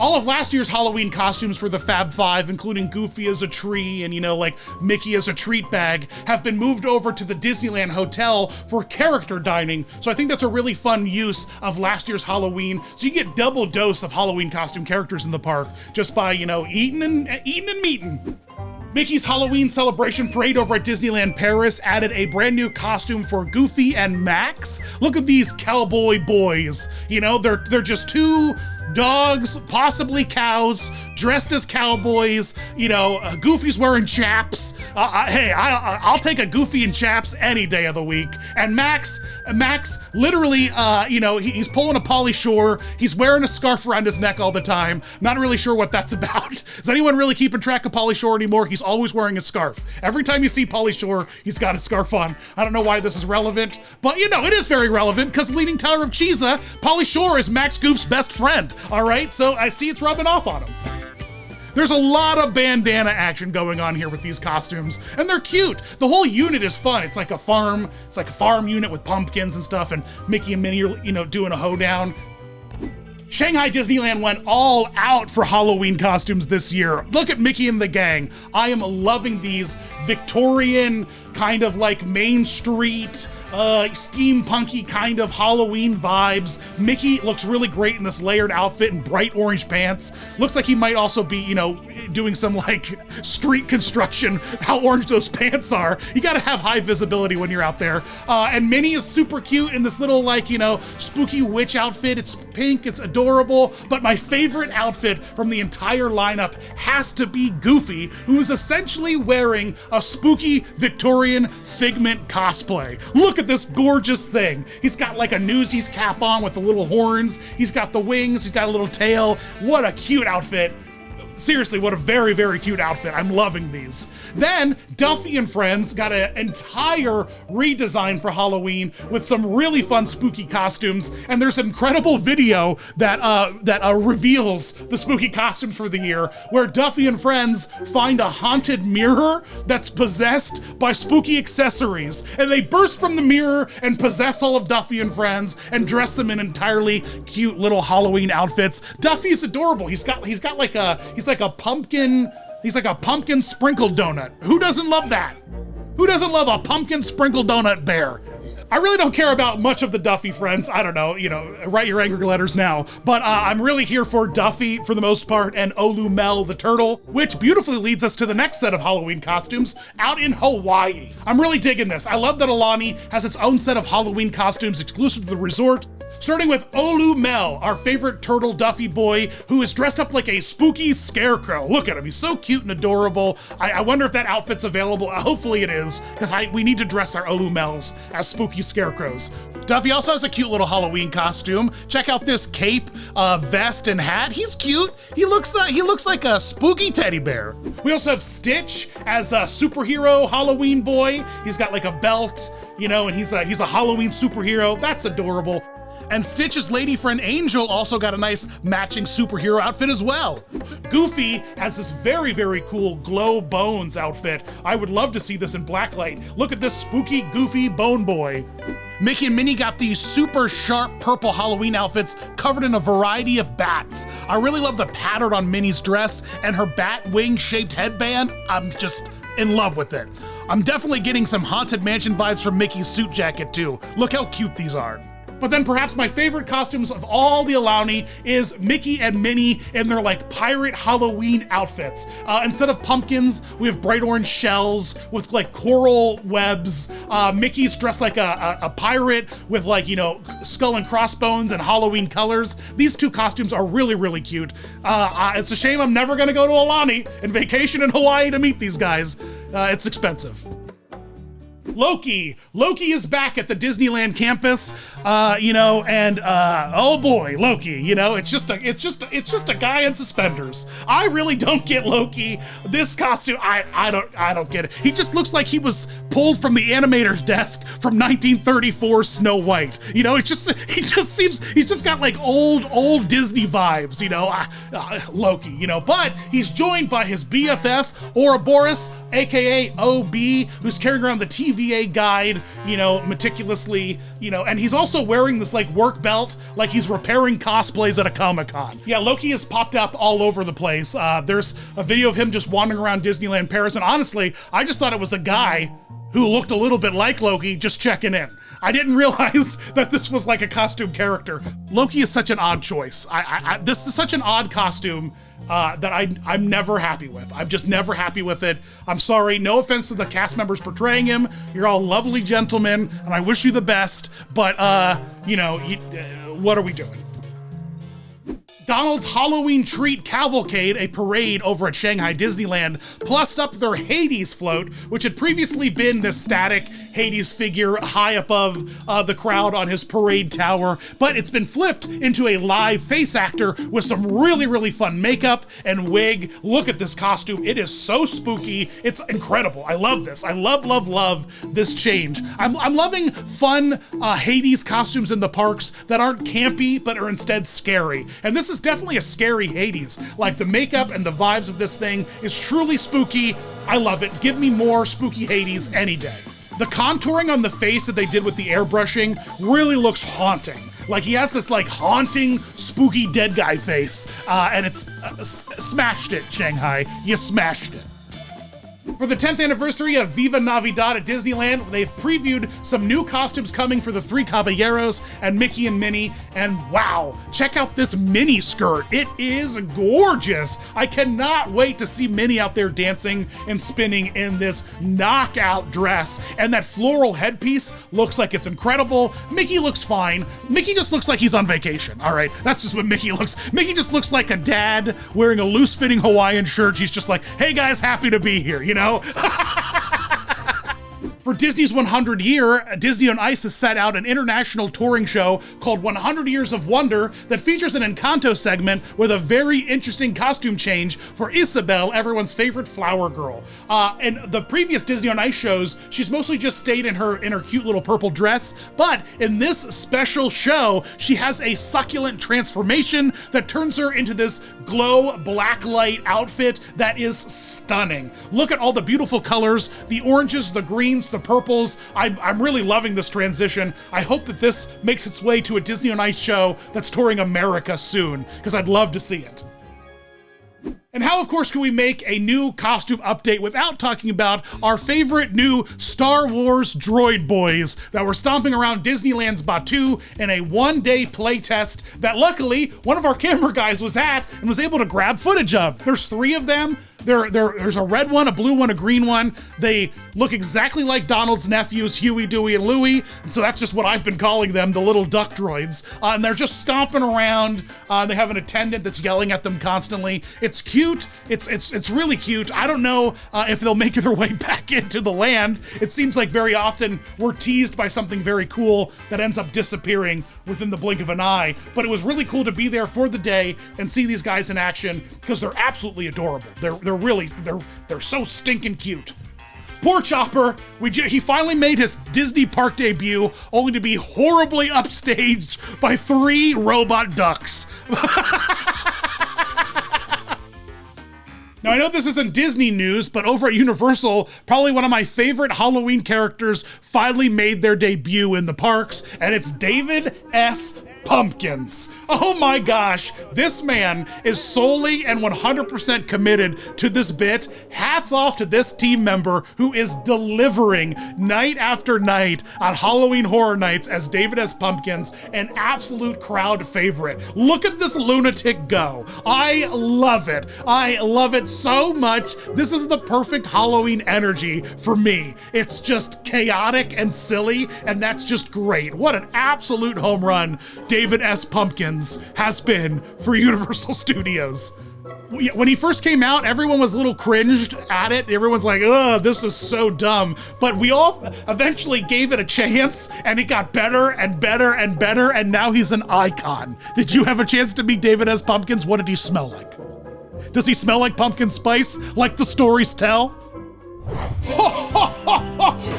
All of last year's Halloween costumes for the Fab 5, including Goofy as a tree and, Mickey as a treat bag, have been moved over to the Disneyland Hotel for character dining. So I think that's a really fun use of last year's Halloween. So you get double dose of Halloween costume characters in the park just by, eating and meeting. Mickey's Halloween Celebration Parade over at Disneyland Paris added a brand new costume for Goofy and Max. Look at these cowboy boys. They're just two dogs, possibly cows, dressed as cowboys. Goofy's wearing chaps. Hey, I'll take a Goofy and chaps any day of the week. And Max literally, he's pulling a Pauly Shore. He's wearing a scarf around his neck all the time. Not really sure what that's about. Is anyone really keeping track of Pauly Shore anymore? He's always wearing a scarf. Every time you see Pauly Shore, he's got a scarf on. I don't know why this is relevant, but it is very relevant because Leaning Tower of Cheesa, Pauly Shore is Max Goof's best friend. All right, so I see it's rubbing off on him. There's a lot of bandana action going on here with these costumes, and they're cute. The whole unit is fun. It's like a farm unit with pumpkins and stuff, and Mickey and Minnie are, doing a hoedown. Shanghai Disneyland went all out for Halloween costumes this year. Look at Mickey and the gang. I am loving these Victorian kind of Main Street, steampunky kind of Halloween vibes. Mickey looks really great in this layered outfit and bright orange pants. Looks like he might also be, doing some street construction, how orange those pants are. You gotta have high visibility when you're out there. And Minnie is super cute in this little spooky witch outfit. It's pink, it's adorable, but my favorite outfit from the entire lineup has to be Goofy, who is essentially wearing a spooky Victorian Figment cosplay. Look at this gorgeous thing. He's got a Newsies cap on with the little horns. He's got the wings. He's got a little tail. What a cute outfit. Seriously, what a very, very cute outfit. I'm loving these. Then Duffy and Friends got an entire redesign for Halloween with some really fun spooky costumes. And there's an incredible video that reveals the spooky costume for the year, where Duffy and Friends find a haunted mirror that's possessed by spooky accessories. And they burst from the mirror and possess all of Duffy and Friends and dress them in entirely cute little Halloween outfits. Duffy's adorable. He's like a pumpkin sprinkled donut. Who doesn't love that? Who doesn't love a pumpkin sprinkled donut bear? I really don't care about much of the Duffy friends. I don't know, write your angry letters now. But I'm really here for Duffy for the most part, and Olumel the turtle, which beautifully leads us to the next set of Halloween costumes out in Hawaii. I'm really digging this. I love that Alani has its own set of Halloween costumes exclusive to the resort. Starting with Olu Mel, our favorite turtle Duffy boy, who is dressed up like a spooky scarecrow. Look at him, he's so cute and adorable. I wonder if that outfit's available. Hopefully it is, because we need to dress our Olu Mels as spooky scarecrows. Duffy also has a cute little Halloween costume. Check out this cape, vest, and hat. He's cute. He looks like a spooky teddy bear. We also have Stitch as a superhero Halloween boy. He's got like a belt, you know, and he's a Halloween superhero. That's adorable. And Stitch's lady friend Angel also got a nice matching superhero outfit as well. Goofy has this very, very cool glow bones outfit. I would love to see this in blacklight. Look at this spooky, goofy bone boy. Mickey and Minnie got these super sharp purple Halloween outfits covered in a variety of bats. I really love the pattern on Minnie's dress and her bat wing shaped headband. I'm just in love with it. I'm definitely getting some Haunted Mansion vibes from Mickey's suit jacket too. Look how cute these are. But then perhaps my favorite costumes of all the Alani is Mickey and Minnie in their like pirate Halloween outfits. Instead of pumpkins, we have bright orange shells with like coral webs. Mickey's dressed like a pirate with like, you know, skull and crossbones and Halloween colors. These two costumes are really, really cute. It's a shame I'm never gonna go to Alani and vacation in Hawaii to meet these guys. It's expensive. Loki is back at the Disneyland campus, you know, and oh boy, Loki, you know, it's just a guy in suspenders. I really don't get Loki. This costume, I don't get it. He just looks like he was pulled from the animator's desk from 1934 Snow White. You know, he just seems, he's just got like old Disney vibes, you know, Loki, you know, but he's joined by his BFF, Ouroboros, aka OB, who's carrying around the TVA guide, you know, meticulously, you know, and he's also wearing this like work belt, like he's repairing cosplays at a Comic-Con. Yeah, Loki has popped up all over the place. There's a video of him just wandering around Disneyland Paris, and honestly, I just thought it was a guy who looked a little bit like Loki just checking in. I didn't realize that this was like a costume character. Loki is such an odd choice. This is such an odd costume that I'm never happy with. I'm just never happy with it. I'm sorry, no offense to the cast members portraying him. You're all lovely gentlemen, and I wish you the best, but you know, what are we doing? Donald's Halloween Treat Cavalcade, a parade over at Shanghai Disneyland, plussed up their Hades float, which had previously been this static Hades figure high above the crowd on his parade tower, but it's been flipped into a live face actor with some really, really fun makeup and wig. Look at this costume. It is so spooky. It's incredible. I love this. I love this change. I'm loving fun Hades costumes in the parks that aren't campy, but are instead scary. And this is definitely a scary Hades. Like the makeup and the vibes of this thing is truly spooky. I love it. Give me more spooky Hades any day. The contouring on the face that they did with the airbrushing really looks haunting. Like he has this like haunting, spooky dead guy face, and it's smashed it, Shanghai. You smashed it. For the 10th anniversary of Viva Navidad at Disneyland, they've previewed some new costumes coming for the Three Caballeros and Mickey and Minnie, and wow, check out this Minnie skirt. It is gorgeous. I cannot wait to see Minnie out there dancing and spinning in this knockout dress, and that floral headpiece looks like it's incredible. Mickey looks fine. Mickey just looks like he's on vacation, all right? That's just what Mickey looks. Mickey just looks like a dad wearing a loose-fitting Hawaiian shirt. He's just like, hey guys, happy to be here, you know? For Disney's 100 year, Disney on Ice has set out an international touring show called 100 Years of Wonder that features an Encanto segment with a very interesting costume change for Isabelle, everyone's favorite flower girl. And the previous Disney on Ice shows, she's mostly just stayed in her cute little purple dress, but in this special show, she has a succulent transformation that turns her into this glow blacklight outfit that is stunning. Look at all the beautiful colors, the oranges, the greens, the purples. I'm really loving this transition. I hope that this makes its way to a Disney on Ice show that's touring America soon, because I'd love to see it. And how, of course, can we make a new costume update without talking about our favorite new Star Wars droid boys that were stomping around Disneyland's Batuu in a one-day playtest that luckily one of our camera guys was at and was able to grab footage of. There's 3 of them. There's a red one, a blue one, a green one. They look exactly like Donald's nephews, Huey, Dewey, and Louie. So that's just what I've been calling them, the little duck droids. And they're just stomping around. They have an attendant that's yelling at them constantly. It's cute. It's really cute. I don't know if they'll make their way back into the land. It seems like very often we're teased by something very cool that ends up disappearing within the blink of an eye. But it was really cool to be there for the day and see these guys in action because they're absolutely adorable. They're so stinking cute. Poor Chopper, he finally made his Disney park debut only to be horribly upstaged by 3 robot ducks. Now, I know this isn't Disney news, but over at Universal, probably one of my favorite Halloween characters finally made their debut in the parks, and it's David S. Pumpkins. Oh my gosh, this man is solely and 100% committed to this bit. Hats off to this team member who is delivering night after night on Halloween Horror Nights as David S. Pumpkins, an absolute crowd favorite. Look at this lunatic go. I love it. I love it so much. This is the perfect Halloween energy for me. It's just chaotic and silly, and that's just great. What an absolute home run David S. Pumpkins has been for Universal Studios. When he first came out, everyone was a little cringed at it. Everyone's like, ugh, this is so dumb. But we all eventually gave it a chance, and it got better and better and better, and now he's an icon. Did you have a chance to meet David S. Pumpkins? What did he smell like? Does he smell like pumpkin spice, like the stories tell?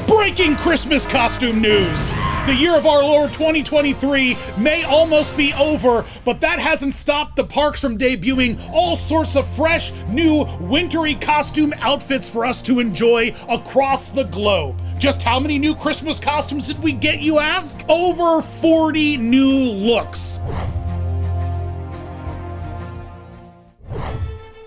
Breaking Christmas costume news. The year of our Lord 2023 may almost be over, but that hasn't stopped the parks from debuting all sorts of fresh, new, wintry costume outfits for us to enjoy across the globe. Just how many new Christmas costumes did we get, you ask? Over 40 new looks.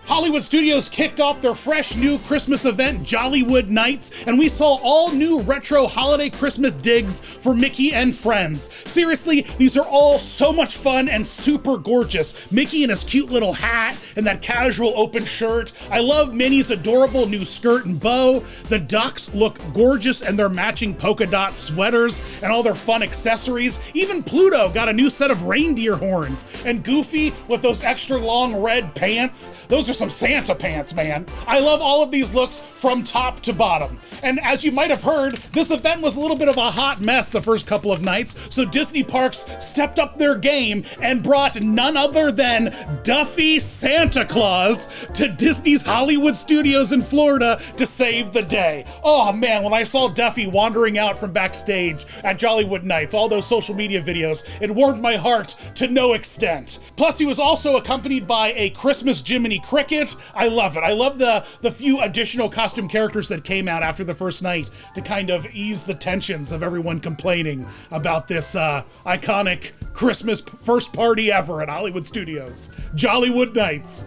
Hollywood Studios kicked off their fresh new Christmas event, Jollywood Nights, and we saw all new retro holiday Christmas digs for Mickey and friends. Seriously, these are all so much fun and super gorgeous. Mickey in his cute little hat and that casual open shirt. I love Minnie's adorable new skirt and bow. The ducks look gorgeous in their matching polka dot sweaters and all their fun accessories. Even Pluto got a new set of reindeer horns. And Goofy with those extra long red pants. Those are some Santa pants, man. I love all of these looks from top to bottom. And as you might have heard, this event was a little bit of a hot mess the first couple of nights, so Disney Parks stepped up their game and brought none other than Duffy Santa Claus to Disney's Hollywood Studios in Florida to save the day. Oh man, when I saw Duffy wandering out from backstage at Jollywood Nights, all those social media videos, it warmed my heart to no extent. Plus, he was also accompanied by a Christmas Jiminy Cricket. I love it. I love the few additional costume characters that came out after the first night to kind of ease the tensions of everyone complaining about this iconic Christmas first party ever at Hollywood Studios. Jollywood Nights.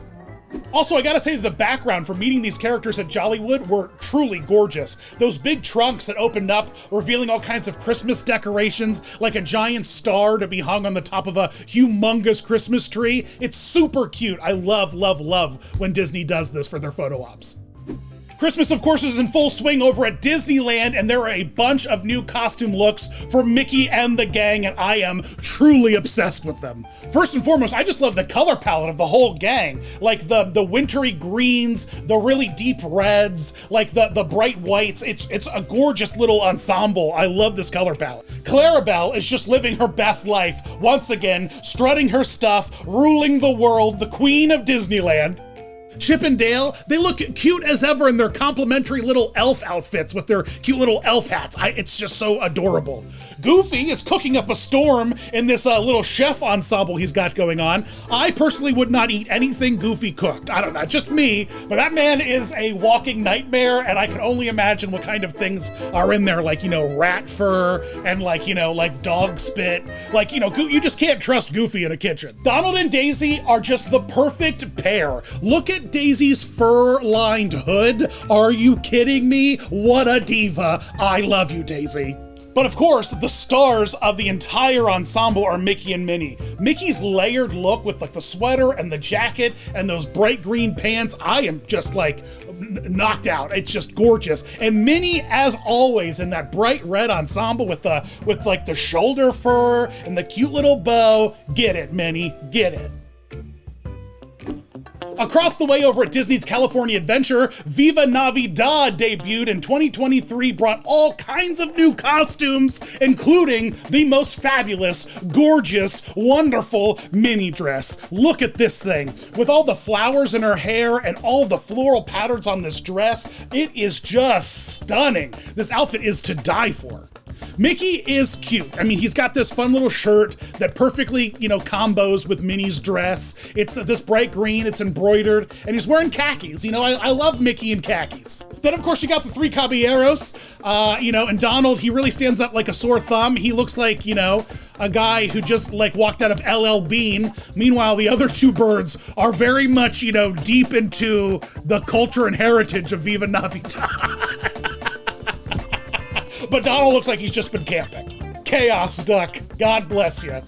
Also, I gotta say the background for meeting these characters at Jollywood were truly gorgeous. Those big trunks that opened up, revealing all kinds of Christmas decorations, like a giant star to be hung on the top of a humongous Christmas tree. It's super cute. I love, love, love when Disney does this for their photo ops. Christmas, of course, is in full swing over at Disneyland, and there are a bunch of new costume looks for Mickey and the gang, and I am truly obsessed with them. First and foremost, I just love the color palette of the whole gang. Like the wintry greens, the really deep reds, like the bright whites. It's a gorgeous little ensemble. I love this color palette. Clarabelle is just living her best life, once again, strutting her stuff, ruling the world, the queen of Disneyland. Chip and Dale, they look cute as ever in their complimentary little elf outfits with their cute little elf hats. It's just so adorable. Goofy is cooking up a storm in this little chef ensemble he's got going on. I personally would not eat anything Goofy cooked. I don't know, just me, but that man is a walking nightmare, and I can only imagine what kind of things are in there, like, rat fur and like dog spit. Like, you just can't trust Goofy in a kitchen. Donald and Daisy are just the perfect pair. Look at Daisy's fur-lined hood. Are you kidding me? What a diva. I love you, Daisy. But of course, the stars of the entire ensemble are Mickey and Minnie. Mickey's layered look with like the sweater and the jacket and those bright green pants, I am just like knocked out. It's just gorgeous. And Minnie, as always, in that bright red ensemble with like the shoulder fur and the cute little bow. Get it, Minnie, get it. Across the way over at Disney's California Adventure, Viva Navidad debuted in 2023, brought all kinds of new costumes, including the most fabulous, gorgeous, wonderful Minnie dress. Look at this thing. With all the flowers in her hair and all the floral patterns on this dress, it is just stunning. This outfit is to die for. Mickey is cute. I mean, he's got this fun little shirt that perfectly, combos with Minnie's dress. It's this bright green, it's embroidered, and he's wearing khakis. I love Mickey in khakis. Then, of course, you got the three caballeros, and Donald, he really stands up like a sore thumb. He looks like, a guy who just walked out of LL Bean. Meanwhile, the other two birds are very much, deep into the culture and heritage of Viva Navidad. But Donald looks like he's just been camping. Chaos Duck, God bless you.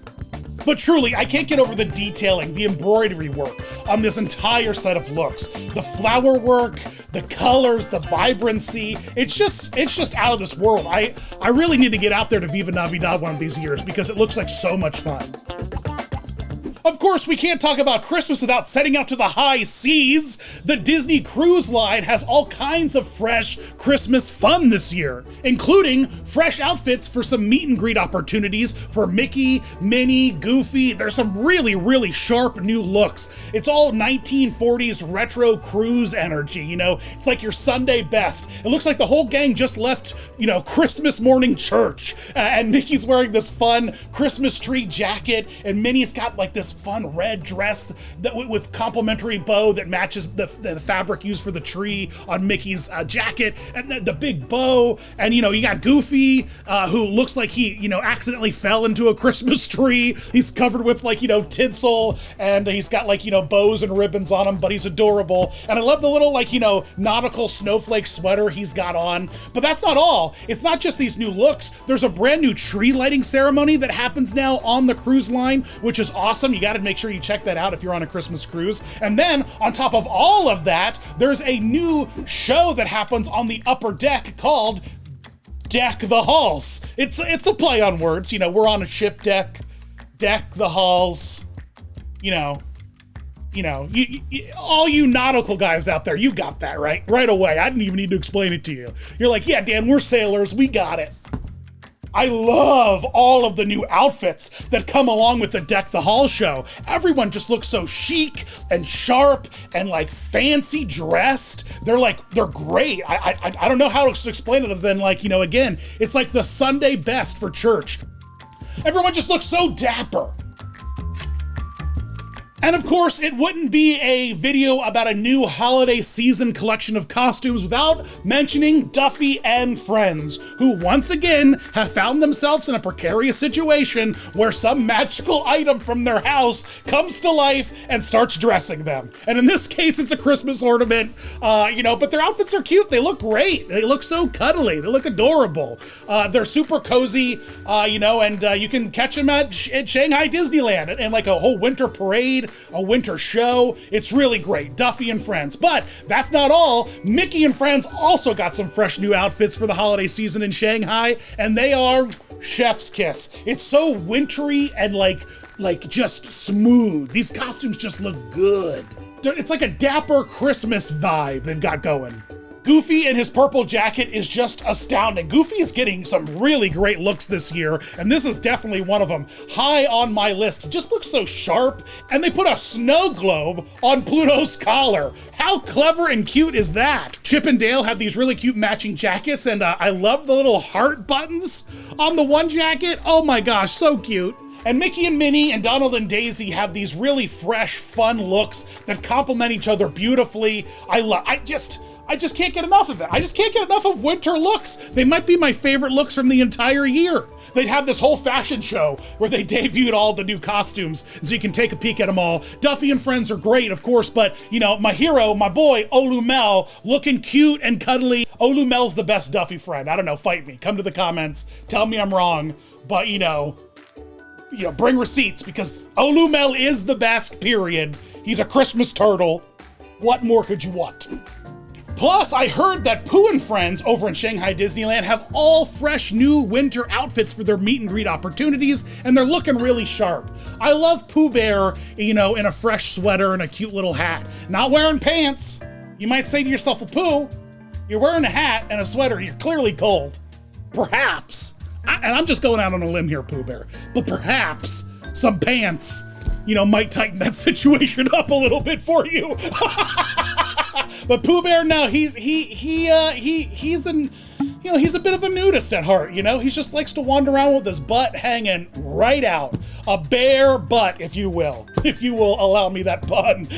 But truly, I can't get over the detailing, the embroidery work on this entire set of looks. The flower work, the colors, the vibrancy, it's just out of this world. I really need to get out there to Viva Navidad one of these years because it looks like so much fun. Of course, we can't talk about Christmas without setting out to the high seas. The Disney Cruise Line has all kinds of fresh Christmas fun this year, including fresh outfits for some meet and greet opportunities for Mickey, Minnie, Goofy. There's some really, really sharp new looks. It's all 1940s retro cruise energy, It's like your Sunday best. It looks like the whole gang just left, Christmas morning church. And Mickey's wearing this fun Christmas tree jacket, and Minnie's got this fun red dress that with complimentary bow that matches the fabric used for the tree on Mickey's jacket, and the big bow. And you got Goofy, who looks like he accidentally fell into a Christmas tree. He's covered with tinsel, and he's got bows and ribbons on him, but he's adorable. And I love the little nautical snowflake sweater he's got on. But that's not all. It's not just these new looks. There's a brand new tree lighting ceremony that happens now on the cruise line, which is awesome. You got to make sure you check that out if you're on a Christmas cruise. And then on top of all of that, there's a new show that happens on the upper deck called Deck the Halls. It's a play on words. We're on a ship deck the halls. All you nautical guys out there, you got that right away. I didn't even need to explain it to you. You're like, yeah, Dan, we're sailors. We got it. I love all of the new outfits that come along with the Deck the Hall show. Everyone just looks so chic and sharp and fancy dressed. They're great. I don't know how to explain it other than again, it's like the Sunday best for church. Everyone just looks so dapper. And of course, it wouldn't be a video about a new holiday season collection of costumes without mentioning Duffy and Friends, who once again have found themselves in a precarious situation where some magical item from their house comes to life and starts dressing them. And in this case, it's a Christmas ornament, but their outfits are cute. They look great. They look so cuddly. They look adorable. They're super cozy, and you can catch them at Shanghai Disneyland and a whole winter parade, a winter show. It's really great. Duffy and Friends. But that's not all. Mickey and Friends also got some fresh new outfits for the holiday season in Shanghai, and they are chef's kiss. It's so wintry and just smooth. These costumes just look good. It's like a dapper Christmas vibe they've got going. Goofy in his purple jacket is just astounding. Goofy is getting some really great looks this year, and this is definitely one of them. High on my list. It just looks so sharp, and they put a snow globe on Pluto's collar. How clever and cute is that? Chip and Dale have these really cute matching jackets, and I love the little heart buttons on the one jacket. Oh my gosh, so cute. And Mickey and Minnie and Donald and Daisy have these really fresh, fun looks that complement each other beautifully. I just can't get enough of it. I just can't get enough of winter looks. They might be my favorite looks from the entire year. They'd have this whole fashion show where they debuted all the new costumes, so you can take a peek at them all. Duffy and Friends are great, of course, but you know, my hero, my boy, Olu Mel, looking cute and cuddly. Olu Mel's the best Duffy friend. I don't know, fight me. Come to the comments, tell me I'm wrong, but you know, bring receipts, because Olu Mel is the best, period. He's a Christmas turtle. What more could you want? Plus, I heard that Pooh and Friends over in Shanghai Disneyland have all fresh new winter outfits for their meet and greet opportunities, and they're looking really sharp. I love Pooh Bear, in a fresh sweater and a cute little hat. Not wearing pants. You might say to yourself, well, Pooh, you're wearing a hat and a sweater, you're clearly cold. Perhaps, and I'm just going out on a limb here, Pooh Bear, but perhaps some pants, might tighten that situation up a little bit for you. But Pooh Bear, no, he's a bit of a nudist at heart, He just likes to wander around with his butt hanging right out. A bare butt, if you will allow me that pun.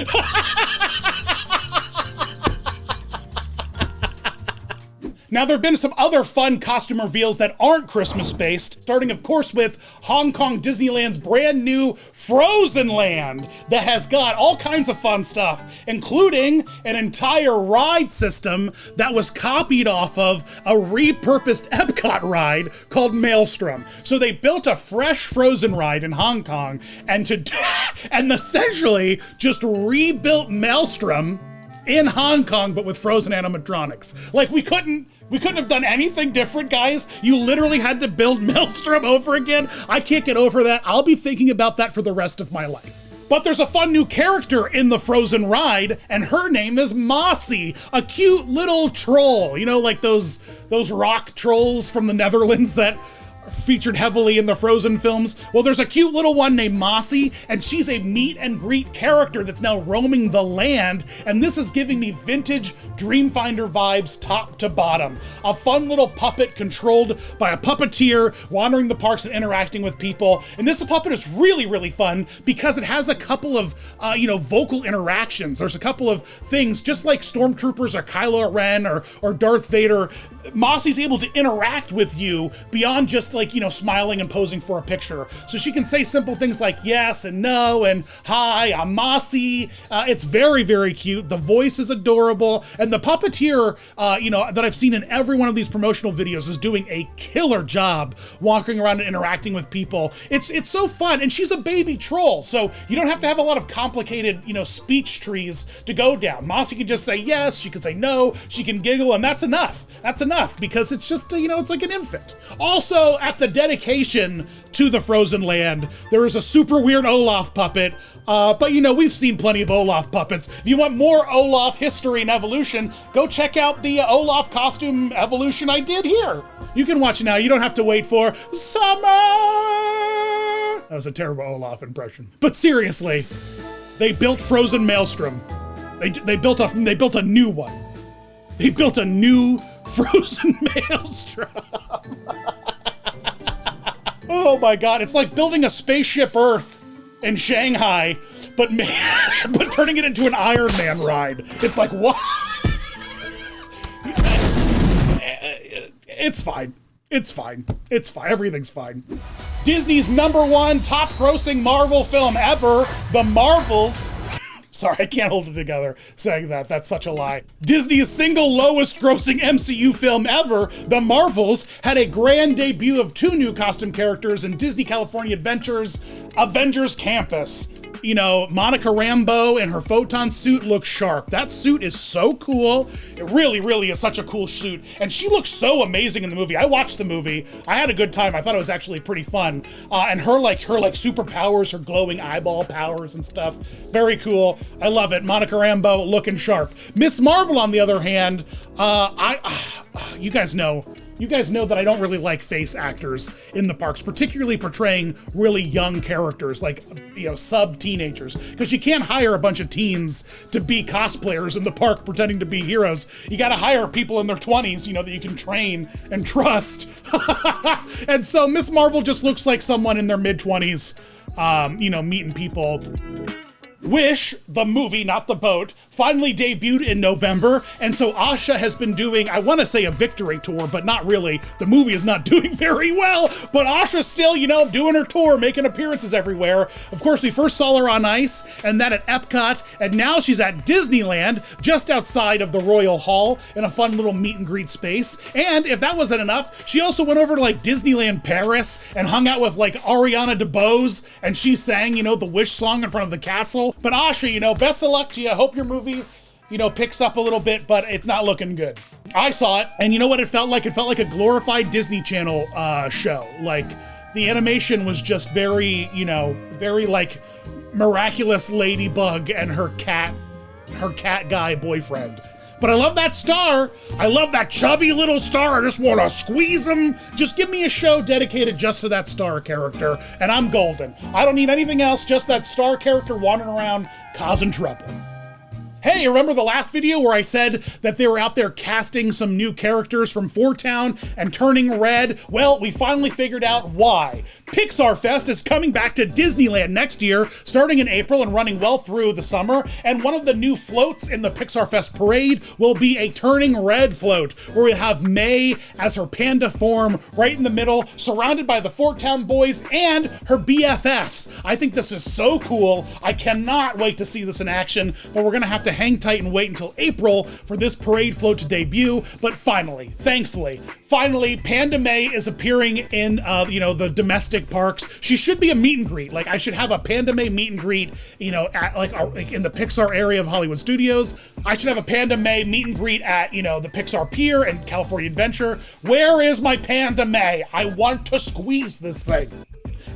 Now, there have been some other fun costume reveals that aren't Christmas-based, starting, of course, with Hong Kong Disneyland's brand new Frozen Land that has got all kinds of fun stuff, including an entire ride system that was copied off of a repurposed Epcot ride called Maelstrom. So they built a fresh Frozen ride in Hong Kong and essentially just rebuilt Maelstrom in Hong Kong, but with Frozen animatronics. Like, we couldn't have done anything different, guys. You literally had to build Maelstrom over again. I can't get over that. I'll be thinking about that for the rest of my life. But there's a fun new character in the Frozen ride, and her name is Mossy, a cute little troll. Like those rock trolls from the Netherlands that featured heavily in the Frozen films. Well, there's a cute little one named Mossy, and she's a meet and greet character that's now roaming the land, and this is giving me vintage Dreamfinder vibes top to bottom. A fun little puppet controlled by a puppeteer wandering the parks and interacting with people. And this puppet is really, really fun because it has a couple of, vocal interactions. There's a couple of things, just like Stormtroopers or Kylo Ren or Darth Vader. Mossy's able to interact with you beyond just smiling and posing for a picture. So she can say simple things like yes and no and hi, I'm Mossy. It's very, very cute. The voice is adorable. And the puppeteer, that I've seen in every one of these promotional videos is doing a killer job walking around and interacting with people. It's so fun. And she's a baby troll. So you don't have to have a lot of complicated, speech trees to go down. Mossy can just say yes, she can say no, she can giggle, and that's enough. That's enough because it's just, it's like an infant. Also, at the dedication to the Frozen Land, there is a super weird Olaf puppet, but we've seen plenty of Olaf puppets. If you want more Olaf history and evolution, go check out the Olaf costume evolution I did here. You can watch it now. You don't have to wait for summer. That was a terrible Olaf impression. But seriously, they built Frozen Maelstrom. They built a new one. They built a new Frozen Maelstrom. Oh my God, it's like building a spaceship Earth in Shanghai, but turning it into an Iron Man ride. It's like, what? It's fine. It's fine. It's fine. Everything's fine. Disney's #1 top grossing Marvel film ever, The Marvels. Sorry, I can't hold it together saying that. That's such a lie. Disney's single lowest grossing MCU film ever, The Marvels, had a grand debut of 2 new costume characters in Disney California Adventures, Avengers Campus. Monica Rambeau in her photon suit looks sharp. That suit is so cool. It really, really is such a cool suit. And she looks so amazing in the movie. I watched the movie. I had a good time. I thought it was actually pretty fun. And her superpowers, her glowing eyeball powers and stuff. Very cool. I love it. Monica Rambeau looking sharp. Miss Marvel, on the other hand, you guys know You guys know that I don't really like face actors in the parks, particularly portraying really young characters, like, you know, sub-teenagers, because you can't hire a bunch of teens to be cosplayers in the park pretending to be heroes. You gotta hire people in their 20s, you know, that you can train and trust. And so Miss Marvel just looks like someone in their mid-20s, you know, meeting people. Wish, the movie, not the boat, finally debuted in November, and so Asha has been doing, I want to say a victory tour, but not really. The movie is not doing very well, but Asha's still, you know, doing her tour, making appearances everywhere. Of course, we first saw her on ice, and then at Epcot, and now she's at Disneyland, just outside of the Royal Hall, in a fun little meet and greet space. And if that wasn't enough, she also went over to like Disneyland Paris and hung out with like Ariana DeBose, and she sang, you know, the Wish song in front of the castle. But Asha, you know, best of luck to you. I hope your movie, you know, picks up a little bit, but it's not looking good. I saw it, and you know what it felt like? It felt like a glorified Disney Channel show. Like, the animation was just very, you know, very like miraculous ladybug and her cat guy boyfriend. But I love that star. I love that chubby little star. I just want to squeeze him. Just give me a show dedicated just to that star character, and I'm golden. I don't need anything else, just that star character wandering around causing trouble. Hey, remember the last video where I said that they were out there casting some new characters from Toontown and turning red? Well, we finally figured out why. Pixar Fest is coming back to Disneyland next year, starting in April and running well through the summer, and one of the new floats in the Pixar Fest parade will be a turning red float, where we have May as her panda form right in the middle, surrounded by the Toontown boys and her BFFs. I think this is so cool. I cannot wait to see this in action, but we're gonna have to hang tight and wait until April for this parade float to debut. But finally, thankfully, Panda May is appearing in, you know, the domestic parks. She should be a meet and greet. Like, I should have a Panda May meet and greet, you know, at like in the Pixar area of Hollywood Studios. I should have a Panda May meet and greet at, you know, the Pixar Pier and California Adventure. Where is my Panda May? I want to squeeze this thing.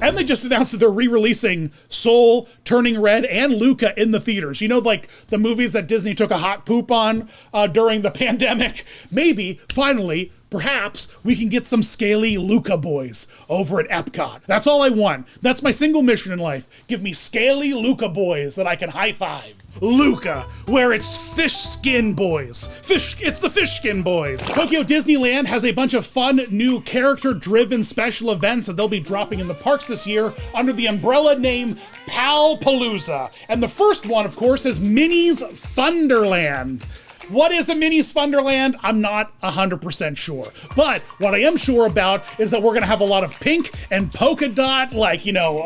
And they just announced that they're re-releasing Soul, Turning Red, and Luca in the theaters. You know, like the movies that Disney took a hot poop on during the pandemic? Maybe, finally, perhaps we can get some scaly Luca boys over at Epcot. That's all I want. That's my single mission in life. Give me scaly Luca boys that I can high five. Luca, where it's fish skin boys. It's the fish skin boys. Tokyo Disneyland has a bunch of fun new character-driven special events that they'll be dropping in the parks this year under the umbrella name Palpalooza. And the first one, of course, is Minnie's Thunderland. What is a Minnie's Thunderland? I'm not 100% sure. But what I am sure about is that we're gonna have a lot of pink and polka dot, like, you know,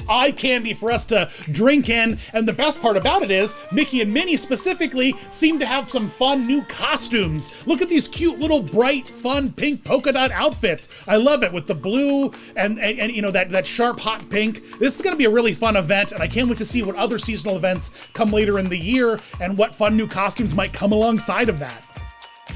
eye candy for us to drink in. And the best part about it is Mickey and Minnie specifically seem to have some fun new costumes. Look at these cute little bright, fun pink polka dot outfits. I love it with the blue and you know, that sharp hot pink. This is gonna be a really fun event, and I can't wait to see what other seasonal events come later in the year and what fun new costumes might come alongside of that.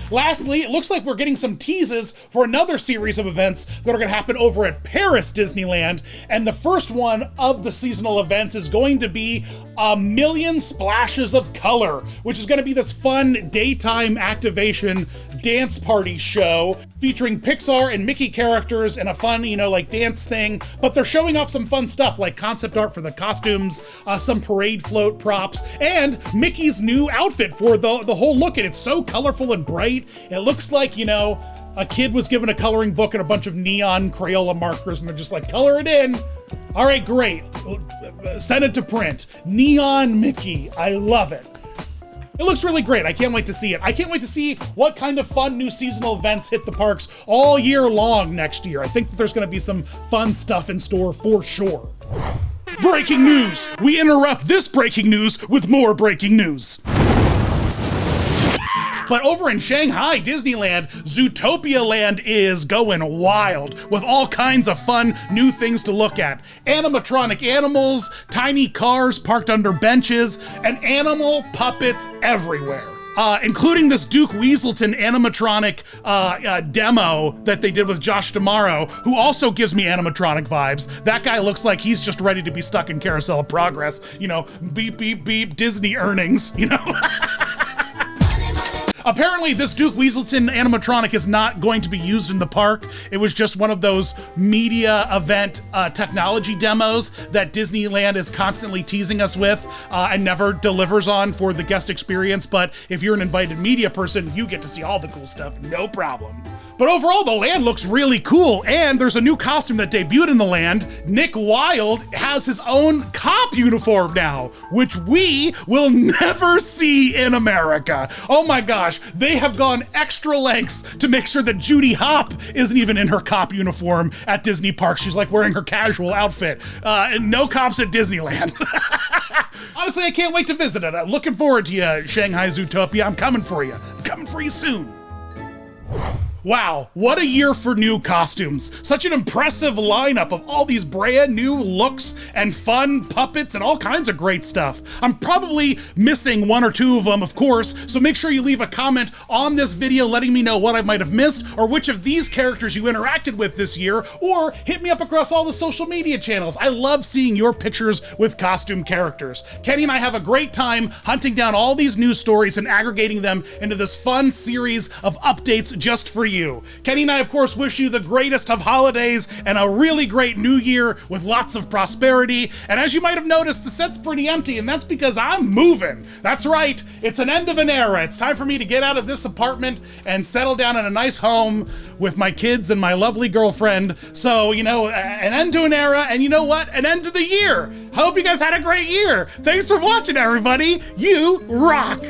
Lastly, it looks like we're getting some teases for another series of events that are going to happen over at Paris Disneyland, and the first one of the seasonal events is going to be A Million Splashes of Color, which is going to be this fun daytime activation dance party show featuring Pixar and Mickey characters and a fun, you know, like dance thing, but they're showing off some fun stuff like concept art for the costumes, some parade float props, and Mickey's new outfit for the whole look. And it's so colorful and bright. It looks like, you know, a kid was given a coloring book and a bunch of neon Crayola markers, and they're just like, color it in. All right, great. Send it to print. Neon Mickey. I love it. It looks really great. I can't wait to see it. I can't wait to see what kind of fun new seasonal events hit the parks all year long next year. I think that there's going to be some fun stuff in store for sure. Breaking news! We interrupt this breaking news with more breaking news. But over in Shanghai Disneyland, Zootopia Land is going wild with all kinds of fun new things to look at. Animatronic animals, tiny cars parked under benches, and animal puppets everywhere. Including this Duke Weaselton animatronic demo that they did with Josh D'Amaro, who also gives me animatronic vibes. That guy looks like he's just ready to be stuck in Carousel of Progress. You know, beep, beep, beep, Disney earnings, you know? Apparently, this Duke Weaselton animatronic is not going to be used in the park. It was just one of those media event technology demos that Disneyland is constantly teasing us with and never delivers on for the guest experience. But if you're an invited media person, you get to see all the cool stuff, no problem. But overall, the land looks really cool, and there's a new costume that debuted in the land. Nick Wilde has his own cop uniform now, which we will never see in America. Oh my gosh, they have gone extra lengths to make sure that Judy Hopps isn't even in her cop uniform at Disney parks. She's like wearing her casual outfit. And no cops at Disneyland. Honestly, I can't wait to visit it. I'm looking forward to you, Shanghai Zootopia. I'm coming for you. I'm coming for you soon. Wow, what a year for new costumes. Such an impressive lineup of all these brand new looks and fun puppets and all kinds of great stuff. I'm probably missing one or two of them, of course, so make sure you leave a comment on this video letting me know what I might have missed or which of these characters you interacted with this year, or hit me up across all the social media channels. I love seeing your pictures with costume characters. Kenny and I have a great time hunting down all these news stories and aggregating them into this fun series of updates just for you. Kenny and I, of course, wish you the greatest of holidays and a really great new year with lots of prosperity. And as you might have noticed, the set's pretty empty, and that's because I'm moving. That's right, it's an end of an era. It's time for me to get out of this apartment and settle down in a nice home with my kids and my lovely girlfriend. So, you know, an end to an era, and you know what? An end to the year. I hope you guys had a great year. Thanks for watching, everybody. You rock.